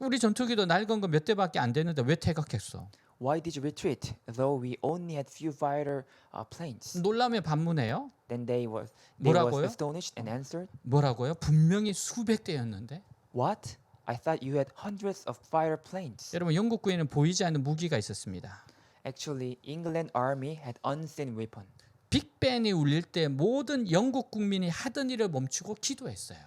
우리 전투기도 낡은 거 몇 대밖에 안 되는데 왜 퇴각했어? Why did you retreat, though we only had few fighter planes? 놀라며 반문해요. Then they was 뭐라고요? astonished and answered, 뭐라고요? 분명히 수백 대였는데. "What? I thought you had hundreds of fighter planes." 여러분 영국군에는 보이지 않는 무기가 있었습니다. Actually, England army had unseen weapon. 빅벤이 울릴 때 모든 영국 국민이 하던 일을 멈추고 기도했어요.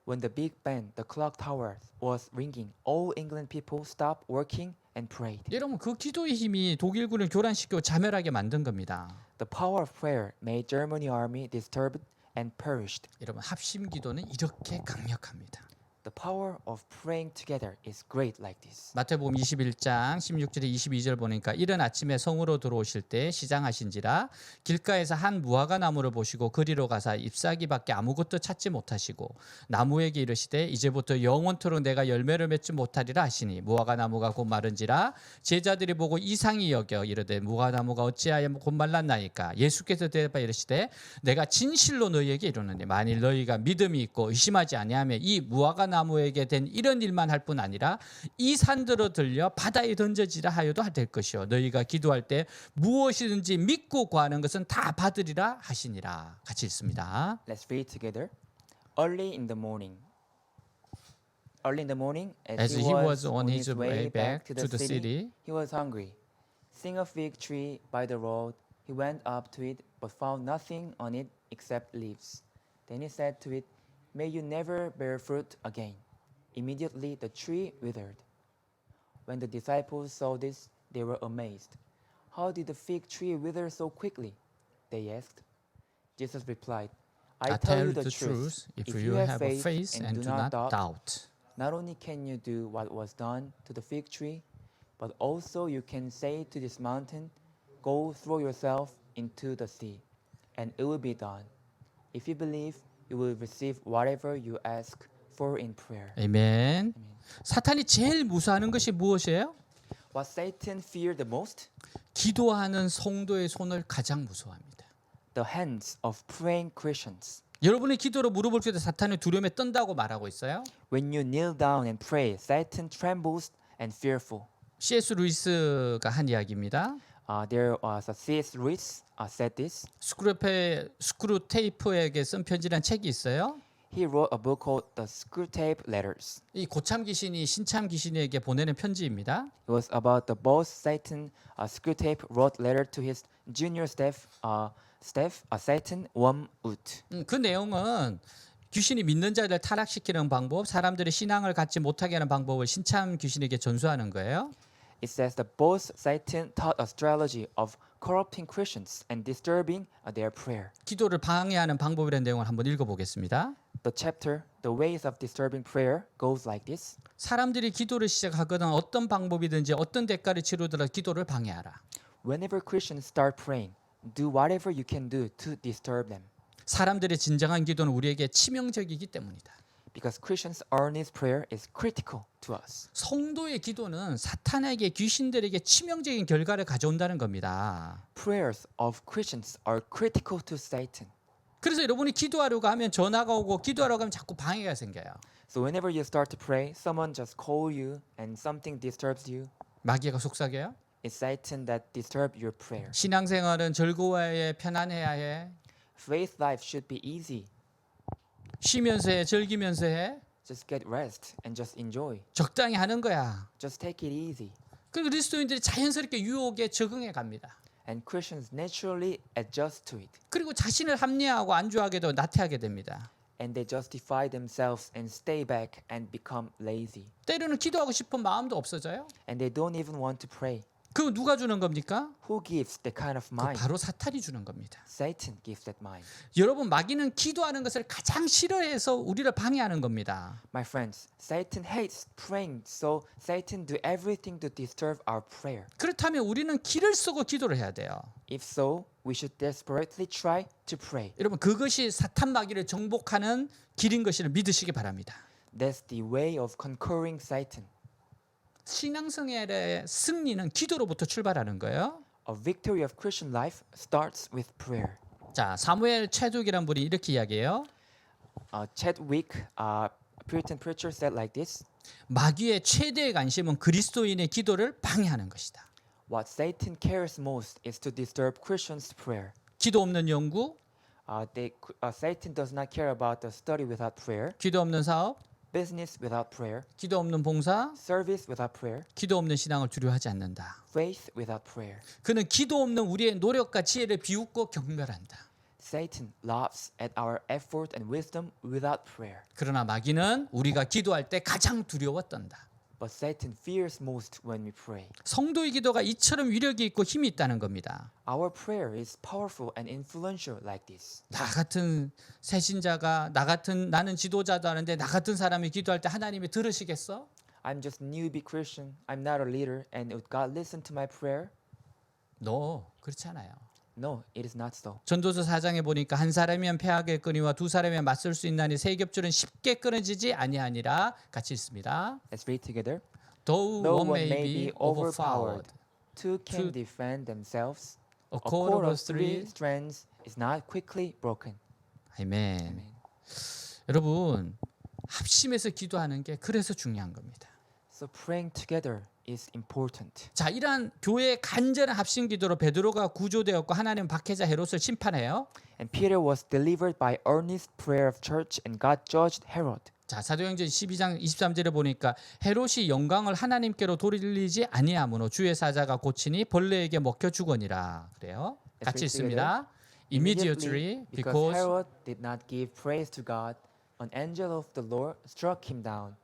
When the Big Ben, the clock tower, was ringing, all England people stopped working and prayed. 여러분 그 기도의 힘이 독일군을 교란시키고 자멸하게 만든 겁니다. The power of prayer made Germany army disturbed and perished. 여러분 합심 기도는 이렇게 강력합니다. The power of praying together is great like this. 마태복음 21장 16절에 22절 보니까 이른 아침에 성으로 들어오실 때 시장하신지라 길가에서 한 무화과 나무를 보시고 그리로 가사 잎사귀밖에 아무것도 찾지 못하시고 나무에게 이르시되 이제부터 영원토록 내가 열매를 맺지 못하리라 하시니 무화과 나무가 곧 마른지라 제자들이 보고 이상히 여겨 이르되 무화과 나무가 어찌하여 곧 말랐나이까 예수께서 대답하여 이르시되 내가 진실로 너희에게 이르노니 만일 너희가 믿음이 있고 의심하지 아니하면 이 무화과 나무에게 된 이런 일만 할 뿐 아니라 이 산들어 들려 바다에 던져지라 하여도 될 것이요 너희가 기도할 때 무엇이든지 믿고 구하는 것은 다 받으리라 하시니라. 같이 읽습니다. Let's read together. Early in the morning, as he was on his way back to the city, he was hungry. Seeing a fig tree by the road, he went up to it, but found nothing on it except leaves. Then he said to it, "May you never bear fruit again." Immediately the tree withered. When the disciples saw this, they were amazed. "How did the fig tree wither so quickly?" they asked. Jesus replied, "I tell you the truth. If you have faith and do not doubt, not only can you do what was done to the fig tree, but also you can say to this mountain, 'Go throw yourself into the sea,' and it will be done. If you believe, you will receive whatever you ask for in prayer." 아멘. 사탄이 제일 무서워하는 것이 무엇이에요? What Satan feared the most? 기도하는 성도의 손을 가장 무서워합니다. The hands of praying Christians. 여러분의 기도로 무릎을 꿇을 때 사탄이 두려움에 떤다고 말하고 있어요. When you kneel down and pray, Satan trembles and fearful. C.S. 루이스가 한 이야기입니다. There was a C.S. Lewis said this. 스크루테이프에게 쓴 편지라는 책이 있어요. He wrote a book called The Screwtape Letters. 이 고참 귀신이 신참 귀신에게 보내는 편지입니다. It was about the boss Satan. Screwtape wrote letter to his junior staff, Satan Wormwood. 그 내용은 귀신이 믿는 자를 타락시키는 방법, 사람들이 신앙을 갖지 못하게 하는 방법을 신참 귀신에게 전수하는 거예요. It says the boss Satan taught a strategy of corrupting Christians and disturbing their prayer. 기도를 방해하는 방법이라는 내용을 한번 읽어보겠습니다. The chapter, The Ways of Disturbing Prayer, goes like this. 사람들이 기도를 시작하거든 어떤 방법이든지 어떤 대가를 치르더라도 기도를 방해하라. Whenever Christians start praying, do whatever you can do to disturb them. 사람들의 진정한 기도는 우리에게 치명적이기 때문이다. Because Christians' earnest prayer is critical to us. 성도의 기도는 사탄에게 귀신들에게 치명적인 결과를 가져온다는 겁니다. Prayers of Christians are critical to Satan. 그래서 여러분이 기도하려고 하면 전화가 오고 기도하려고 하면 자꾸 방해가 생겨요. So whenever you start to pray, someone just call you and something disturbs you. 마귀가 속삭여요. It's Satan that disturb your prayer. 신앙생활은 즐거워야 해, 편안해야 해. Faith life should be easy. 쉬면서 해, 즐기면서 해. Just get rest and just enjoy. 적당히 하는 거야. Just take it easy. 그 그리스도인들이 자연스럽게 유혹에 적응해 갑니다. And Christians naturally adjust to it. 그리고 자신을 합리화하고 안주하게도 나태하게 됩니다. And they justify themselves and stay back and become lazy. 때로는 기도하고 싶은 마음도 없어져요. And they don't even want to pray. 그거 누가 주는 겁니까? Who gives that kind of mind? 바로 사탄이 주는 겁니다. Satan gives that mind. 여러분, 마귀는 기도하는 것을 가장 싫어해서 우리를 방해하는 겁니다. My friends, Satan hates praying, so Satan do everything to disturb our prayer. 그렇다면 우리는 기를 쓰고 기도를 해야 돼요. If so, we should desperately try to pray. 여러분, 그것이 사탄 마귀를 정복하는 길인 것을 믿으시기 바랍니다. That's the way of conquering Satan. 신앙생활의 승리는 기도로부터 출발하는 거예요. A victory of Christian life starts with prayer. 자, 사무엘 최족이라는 분이 이렇게 이야기해요. Chadwick, Puritan preacher, said like this: 마귀의 최대의 관심은 그리스도인의 기도를 방해하는 것이다. What Satan cares most is to disturb Christians' prayer. 기도 없는 연구, Satan does not care about the study without prayer, 기도 없는 사업, business without prayer, 기도 없는 봉사, service without prayer, 기도 없는 신앙을 두려워하지 않는다. faith without prayer. 그는 기도 없는 우리의 노력과 지혜를 비웃고 경멸한다. Satan laughs at our effort and wisdom without prayer. 그러나 마귀는 우리가 기도할 때 가장 두려워 떤다. But Satan fears most when we pray. 성도의 기도가 이처럼 위력이 있고 힘이 있다는 겁니다. Our prayer is powerful and influential like this. 나 같은 새신자가 나는 지도자도 하는데 나 같은 사람이 기도할 때 하나님이 들으시겠어? I'm just newbie Christian. I'm not a leader, and would God listen to my prayer? No, 그렇지 않아요. No, it is not so. 전도서 4장에 보니까 한 사람이면 패하게 끄니와 두 사람이면 맞설 수 있나니 세 겹줄은 쉽게 끊어지지 아니하니라 같이 있습니다. Let's read together. Though Though one one may be overpowered, two can defend themselves. a A cord cord of of three three. strands is not quickly broken. 아멘. 여러분, 합심해서 기도하는 게 그래서 중요한 겁니다. So praying together is important. 자, 이러한 교회의 간절한 합심 기도로 베드로가 구조되었고 하나님 박해자 헤롯을 심판해요. And Peter was delivered by earnest prayer of church, and God judged Herod. 자, 사도행전 12장 23절에 보니까 헤롯이 영광을 하나님께로 돌리지 아니하므로 주의 사자가 고치니 벌레에게 먹혀 죽으니라. 그래요. 같이 있습니다. Immediately, because because Herod did not give praise to God, an angel of the Lord struck him down,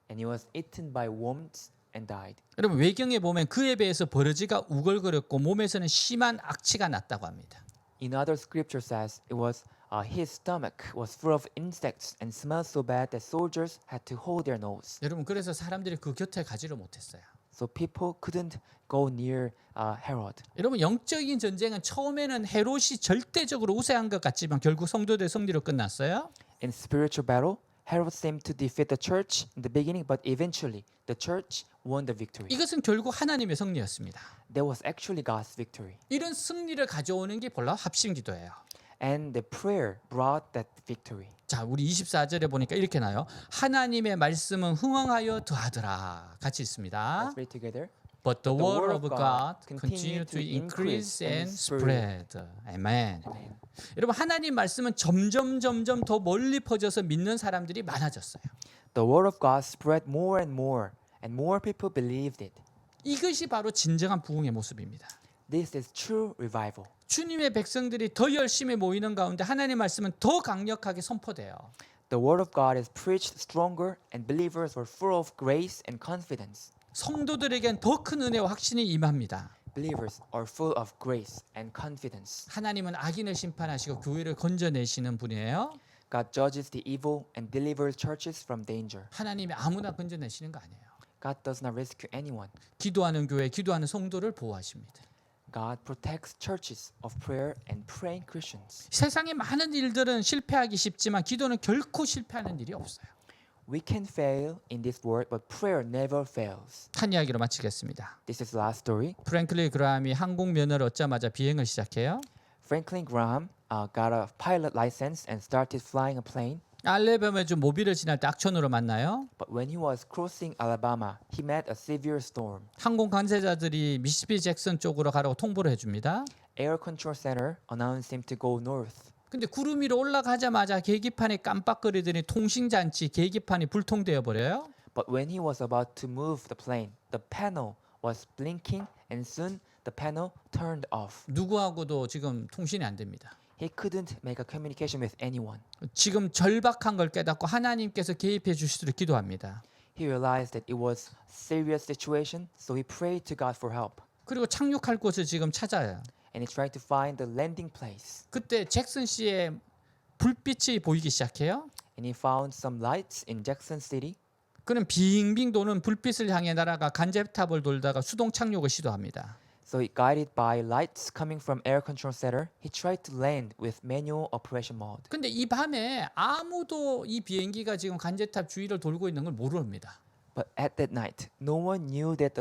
and he was eaten by worms and died. 여러분, 외경에 보면 그에 비해서 버러지가 우글거렸고 몸에서는 심한 악취가 났다고 합니다. In other scripture says it was his stomach was full of insects and smelled so bad that soldiers had to hold their nose. 여러분, 그래서 사람들이 그 곁에 가지를 못했어요. So people couldn't go near Herod. 여러분, 영적인 전쟁은 처음에는 헤롯이 절대적으로 우세한 것 같지만 결국 성도들의 승리로 끝났어요. In spiritual battle, Herod seemed to defeat the church in the beginning, but eventually the church won the victory. 이것은 결국 하나님의 승리였습니다. That was actually God's victory. 이런 승리를 가져오는 게 바로 합심 기도예요. And the prayer brought that victory. 자, 우리 24절에 보니까 이렇게 나요. 하나님의 말씀은 흥왕하여 더하더라. 같이 있습니다. Let's read together. But the But the word word of of God God continue to increase and spread. spread. 아멘. 여러분, 하나님 말씀은 점점 더 멀리 퍼져서 믿는 사람들이 많아졌어요. The word of God spread more and more people believed it. 이것이 바로 진정한 부흥의 모습입니다. This is true revival. 주님의 백성들이 더 열심히 모이는 가운데 하나님 말씀은 더 강력하게 선포돼요. The word of God is preached stronger, and believers were full of grace and confidence. 성도들에겐 더 큰 은혜와 확신이 임합니다. Believers are full of grace and confidence. 하나님은 악인을 심판하시고 교회를 건져내시는 분이에요. God judges the evil and delivers churches from danger. 하나님이 아무나 건져내시는 거 아니에요. God does not rescue anyone. 기도하는 교회, 기도하는 성도를 보호하십니다. God protects churches of prayer and praying Christians. 세상의 많은 일들은 실패하기 쉽지만 기도는 결코 실패하는 일이 없어요. We can fail in this world, but prayer never fails. 한 이야기로 마치겠습니다. This is the last story. 프랭클린 그라함이 항공 면허를 얻자마자 비행을 시작해요. Franklin Graham got a pilot license and started flying a plane. 알래바마주 모빌을 지날 때 악천후를 만나요. But when he was crossing Alabama, he met a severe storm. 항공 관세자들이 미시시피 잭슨 쪽으로 가라고 통보를 해줍니다. Air Control Center announced him to go north. 근데 구름 위로 올라가자마자 계기판이 깜빡거리더니 통신장치 계기판이 불통되어 버려요. But when he was about to move the plane, the panel was blinking, and soon the panel turned off. 누구하고도 지금 통신이 안 됩니다. He couldn't make a communication with anyone. 지금 절박한 걸 깨닫고 하나님께서 개입해 주시도록 기도합니다. He realized that it was a serious situation, so he prayed to God for help. 그리고 착륙할 곳을 지금 찾아요. and he tried to find the landing place. 그때 잭슨 씨의 불빛이 보이기 시작해요. And he found some lights in Jackson City. 그는 빙빙 도는 불빛을 향해 날아가 간접탑을 돌다가 수동 착륙을 시도합니다. So he guided by lights coming from air control center, he tried to land with manual operation mode. 근데 이 밤에 아무도 이 비행기가 지금 간접탑 주위를 돌고 있는 걸 모릅니다. But at that night, no one knew that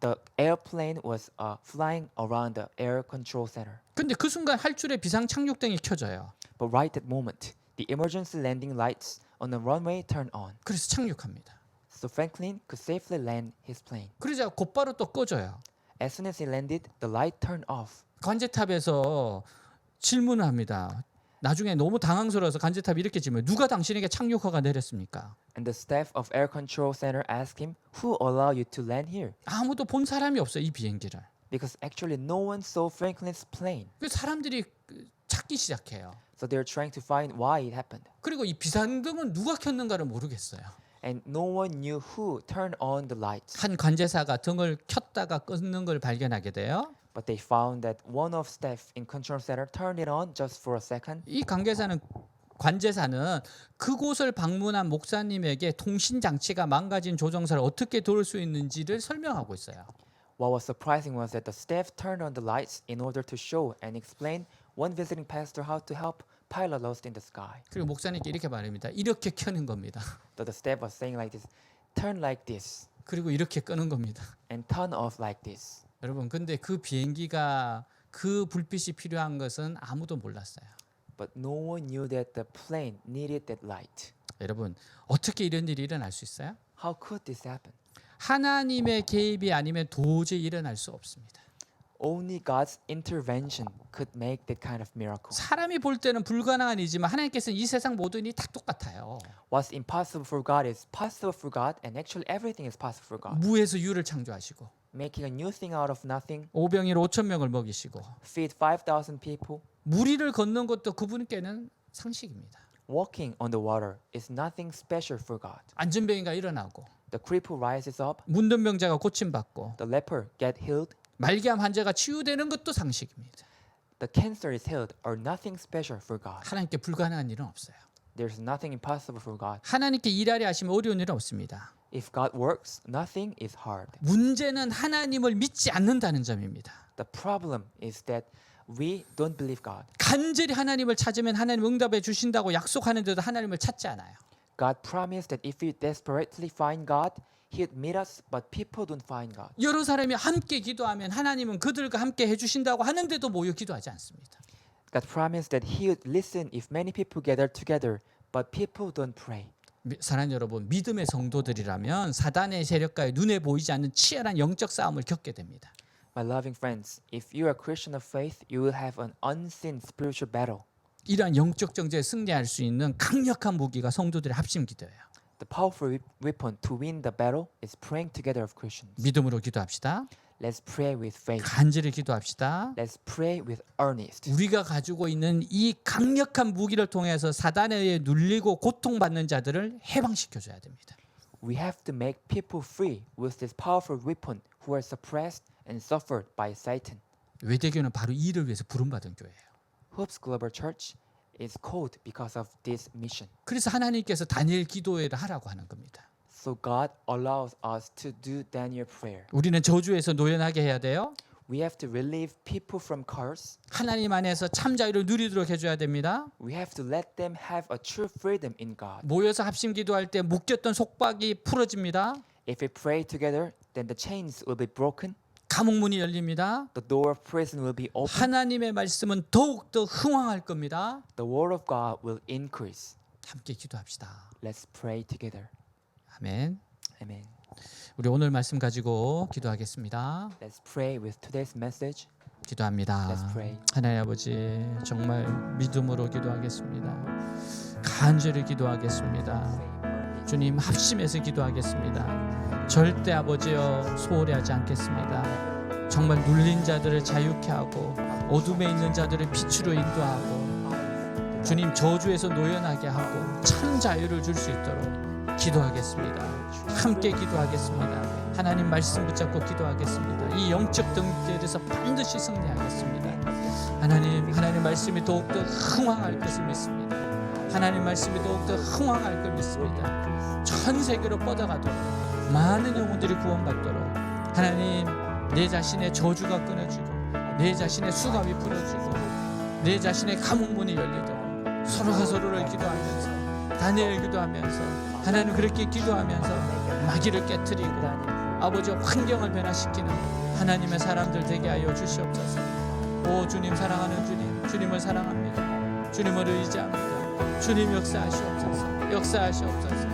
the airplane was flying around the air control center. 근데 그 순간 할줄의 비상 착륙등이 켜져요. But right at moment, the emergency landing lights on the runway turned on. 그래서 착륙합니다. So Franklin could safely land his plane. 그러자 곧바로 또 꺼져요. As soon as he landed, the light turned off. 관제탑에서 질문을 합니다. 나중에 너무 당황스러워서 관제탑이 이렇게 질문해요. 누가 당신에게 착륙허가 내렸습니까? And the staff of air control center asked him, "Who allowed you to land here?" 아무도 본 사람이 없어요, 이 비행기를. Because actually no one saw Franklin's plane. 그 사람들이 찾기 시작해요. So they're trying to find why it happened. 그리고 이 비상등은 누가 켰는가를 모르겠어요. And no one knew who turned on the lights. 한 관제사가 등을 켰다가 끄는 걸 발견하게 돼요. But they found that one of staff in control center turned it on just for a second. 이 관제사는 그곳을 방문한 목사님에게 통신 장치가 망가진 조종사를 어떻게 도울 수 있는지를 설명하고 있어요. What was surprising was that the staff turned on the lights in order to show and explain one visiting pastor how to help pilot lost in the sky. 그리고 목사님께 이렇게 말합니다. 이렇게 켜는 겁니다. So the staff was saying like this, turn like this 그리고 이렇게 끄는 겁니다. and turn off like this. 여러분, 근데 그 비행기가 그 불빛이 필요한 것은 아무도 몰랐어요. But no one knew that the plane needed that light. 여러분, 어떻게 이런 일이 일어날 수 있어요? How could this happen? 하나님의 개입이 아니면 도저히 일어날 수 없습니다. Only God's intervention could make that kind of miracle. 사람이 볼 때는 불가능한 일이지만 하나님께서는 이 세상 모든 일이 다 똑같아요. What's impossible for God is possible for God, and actually everything is possible for God. 무에서 유를 창조하시고 Making a new thing out of nothing, 오병이로 5천 명을 먹이시고 feed 5,000 people. 무리를 걷는 것도 그분께는 상식입니다. Walking on the water is nothing special for God. 안전병이가 일어나고 The cripple rises up, 문둥병자가 고침받고 the leper get healed, 말기암 환자가 치유되는 것도 상식입니다. the cancer is healed, are nothing special for God. 하나님께 불가능한 일은 없어요. There's nothing impossible for God. 하나님께 일하려 하시면 어려운 일은 없습니다. If God works, nothing is hard. 문제는 하나님을 믿지 않는다는 점입니다. The problem is that we don't believe God. 간절히 하나님을 찾으면 하나님 응답해 주신다고 약속하는데도 하나님을 찾지 않아요. God promised that if we desperately find God, He'd meet us, but people don't find God. 여러 사람이 함께 기도하면 하나님은 그들과 함께 해주신다고 하는데도 모여 기도하지 않습니다. God promised that He would listen if many people gather together, but people don't pray. 사랑하는 여러분, 믿음의 성도들이라면 사단의 세력과의 눈에 보이지 않는 치열한 영적 싸움을 겪게 됩니다. My loving friends, if you are a Christian of faith, you will have an unseen spiritual battle. 이러한 영적 정죄에 승리할 수 있는 강력한 무기가 성도들의 합심 기도예요. The powerful weapon to win the battle is praying together of Christians. 믿음으로 기도합시다. Let's pray with faith. 간절히 기도합시다. Let's pray with earnest. 우리가 가지고 있는 이 강력한 무기를 통해서 사단에 의해 눌리고 고통받는 자들을 해방시켜 줘야 됩니다. We have to make people free with this powerful weapon who are suppressed and suffered by Satan. 외대교는 바로 이 일을 위해서 부름받은 교회예요. Hoops Global Church is called because of this mission. 그래서 하나님께서 다니엘 기도회를 하라고 하는 겁니다. So God allows us to do Daniel prayer. 우리는 저주에서 노연하게 해야 돼요. We have to relieve people from curse. 하나님 안에서 참 자유를 누리도록 해줘야 됩니다. We have to let them have a true freedom in God. 모여서 합심 기도할 때 묶였던 속박이 풀어집니다. If we pray together, then the chains will be broken. 감옥 문이 열립니다. The door of prison will be open. 하나님의 말씀은 더욱더 흥황할 겁니다. The word of God will increase. 함께 기도합시다. Let's pray together. 아멘. Amen. 우리 오늘 말씀 가지고 기도하겠습니다. Let's pray with today's message. 기도합니다. Let's pray. 하나님 아버지, 정말 믿음으로 기도하겠습니다. 간절히 기도하겠습니다. 주님, 합심해서 기도하겠습니다. 절대 아버지여 소홀히 하지 않겠습니다. 정말 눌린 자들을 자유케 하고 어둠에 있는 자들을 빛으로 인도하고 주님, 저주에서 노연하게 하고 참 자유를 줄 수 있도록 기도하겠습니다. 함께 기도하겠습니다. 하나님 말씀 붙잡고 기도하겠습니다. 이 영적 등대에서 반드시 승리하겠습니다. 하나님 말씀이 더욱더 흥황할 것을 믿습니다. 하나님 말씀이 더욱더 흥황할 걸 믿습니다. 전 세계로 뻗어가도록 많은 영혼들이 구원받도록 하나님 내 자신의 저주가 끊어지고 내 자신의 수갑이 풀어지고 내 자신의 감옥문이 열리도록 서로가 서로를 기도하면서 다니엘 기도하면서 하나님 그렇게 기도하면서 마귀를 깨트리고 아버지 환경을 변화시키는 하나님의 사람들 되게 하여 주시옵소서. 오 주님 사랑하는 주님, 주님을 사랑합니다. 주님을 의지합니다. 주님 역사하시옵소서. 역사하시옵소서.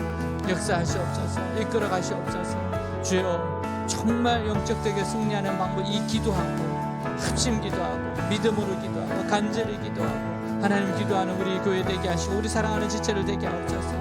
이끌어 가시옵소서. 주여 정말 영적되게 승리하는 방법 이 기도하고 합심 기도하고 믿음으로 기도하고 간절히 기도하고 하나님 기도하는 우리 교회 되게 하시고 우리 사랑하는 지체를 되게 하옵소서.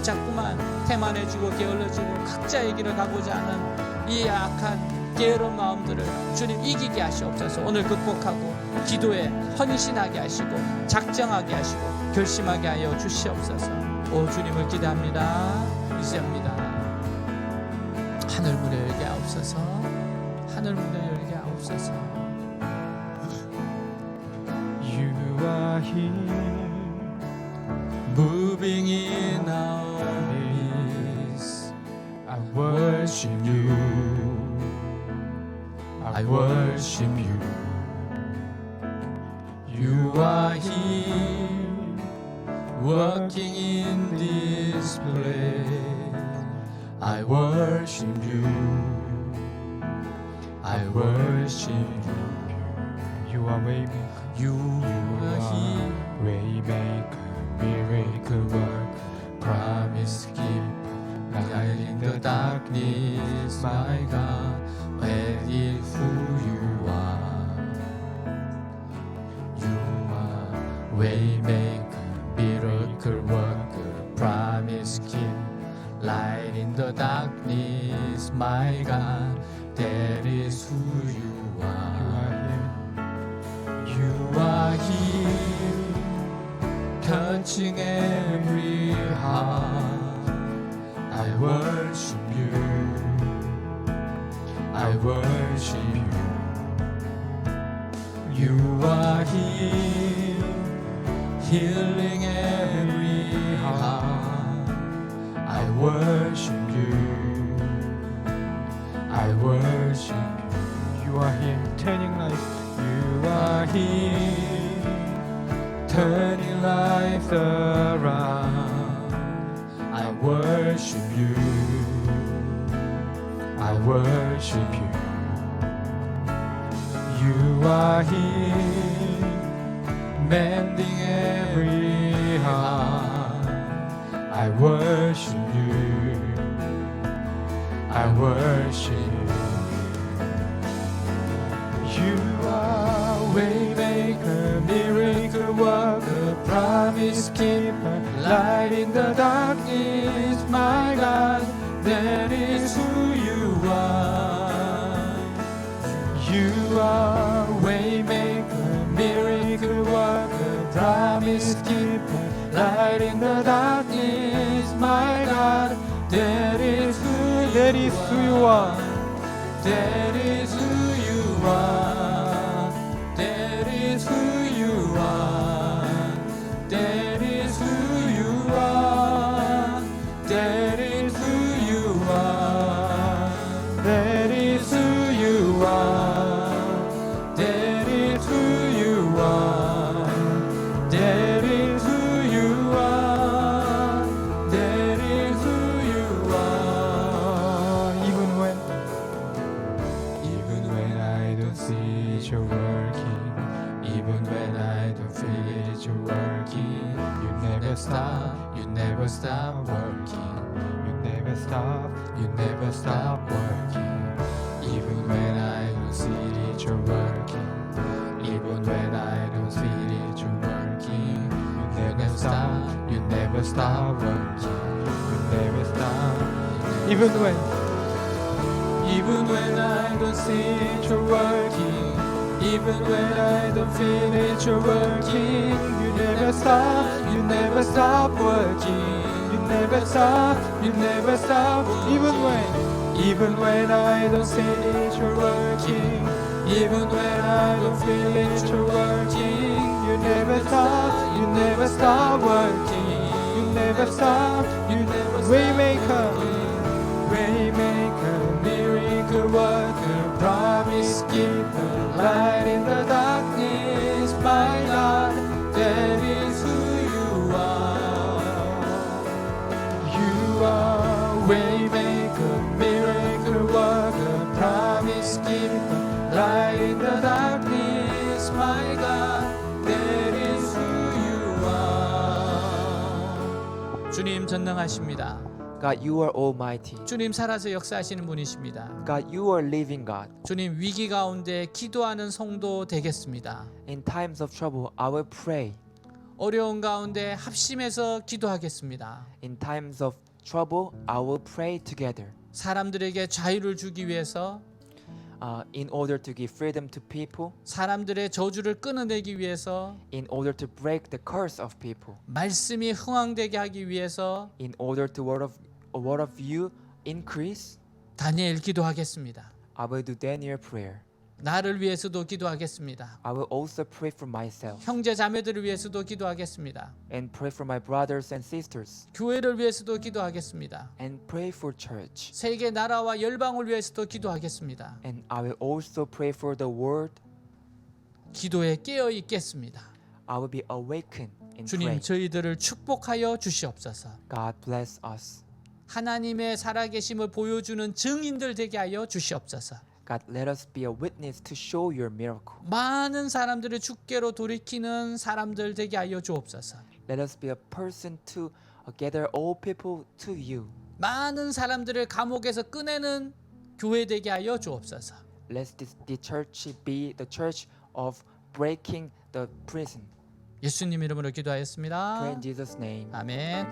자꾸만 태만해지고 게을러지고 각자의 길을 가고자 하는 이 악한 게으른 마음들을 주님 이기게 하시옵소서. 오늘 극복하고 기도에 헌신하게 하시고 작정하게 하시고 결심하게 하여 주시옵소서. 오 주님을 기대합니다. 의지합니다. 하늘 문을 열게 하옵소서. 하늘 문을 열게 하옵소서. You are here, Moving in our midst, I worship you, I worship you. You are here, working in this place. I worship you, I worship you. You are waymaker, You are here, waymaker, miracle worker, promise keeper, light in the darkness, my God, where is who you are. You are waymaker, miracle worker, promise keeper, light in the darkness, my God, that is who you are. You are here, touching every heart. I worship you, I worship you. You are here, healing every heart. I worship you, I worship you. you are here, turning life. You are here, turning life around. I worship you, I worship you. You are here, mending every heart. I worship you, I worship you. You are waymaker, miracle worker, promise keeper, light in the darkness, my God, that is who you are. You are waymaker, miracle worker, promise keeper, light in the darkness, my God, that is who you are. That is who you are. That is who you are. That is who you are. That is who you are. That is who you are. That is who you are. That is who you are. That is who you are. Even when I don't see it, you're working. Even when I don't feel it, you're working. You never stop, you never stop working. you never stop, You never stop working. Even when I don't see it, you're working. Even when I don't feel it, you're working. You never stop, you never stop working. you never stop. Even when I don't see it, you're working. Even when I don't feel it, you're working. You never stop working. You never stop, you never stop. Even when I don't see it, you're working. Even when I don't feel it, you're working. You never stop, you never stop working. You never stop, you never stop. Waymaker, miracle worker, promise keeper, light in the darkness, my God, that is who you are. You are waymaker, miracle worker, promise keeper, light in the darkness, my God, that is who you are. 주님 전능하십니다. God, you are almighty. 주님 살아서 역사하시는 분이십니다. God, you are living God. 주님 위기 가운데 기도하는 성도 되겠습니다. In times of trouble, I will pray. 어려운 가운데 합심해서 기도하겠습니다. In times of trouble, I will pray together. 사람들에게 자유를 주기 위해서, in order to give freedom to people, 사람들의 저주를 끊어내기 위해서, in order to break the curse of people, 말씀이 흥왕되게 하기 위해서 in order to word of you increase. 다니엘 기도하겠습니다. I will do Daniel prayer. 나를 위해서도 기도하겠습니다. I will also pray for myself 형제 자매들을 위해서도 기도하겠습니다. and pray for my brothers and sisters 교회를 위해서도 기도하겠습니다. and pray for church. 세계 나라와 열방을 위해서도 기도하겠습니다. And I will also pray for the world. 기도에 깨어 있겠습니다. I will be awakened in 주님 prayer. 저희들을 축복하여 주시옵소서. God bless us. 하나님의 살아계심을 보여주는 증인들 되게 하여 주시옵소서. God, let us be a witness to show your miracle. 많은 사람들을 주께로 돌이키는 사람들 되게 하여 주옵소서. Let us be a person to gather all people to you. 많은 사람들을 감옥에서 꺼내는 교회 되게 하여 주옵소서. Let the church be the church of breaking the prison. 예수님 이름으로 기도하였습니다. Pray in Jesus' name. 아멘.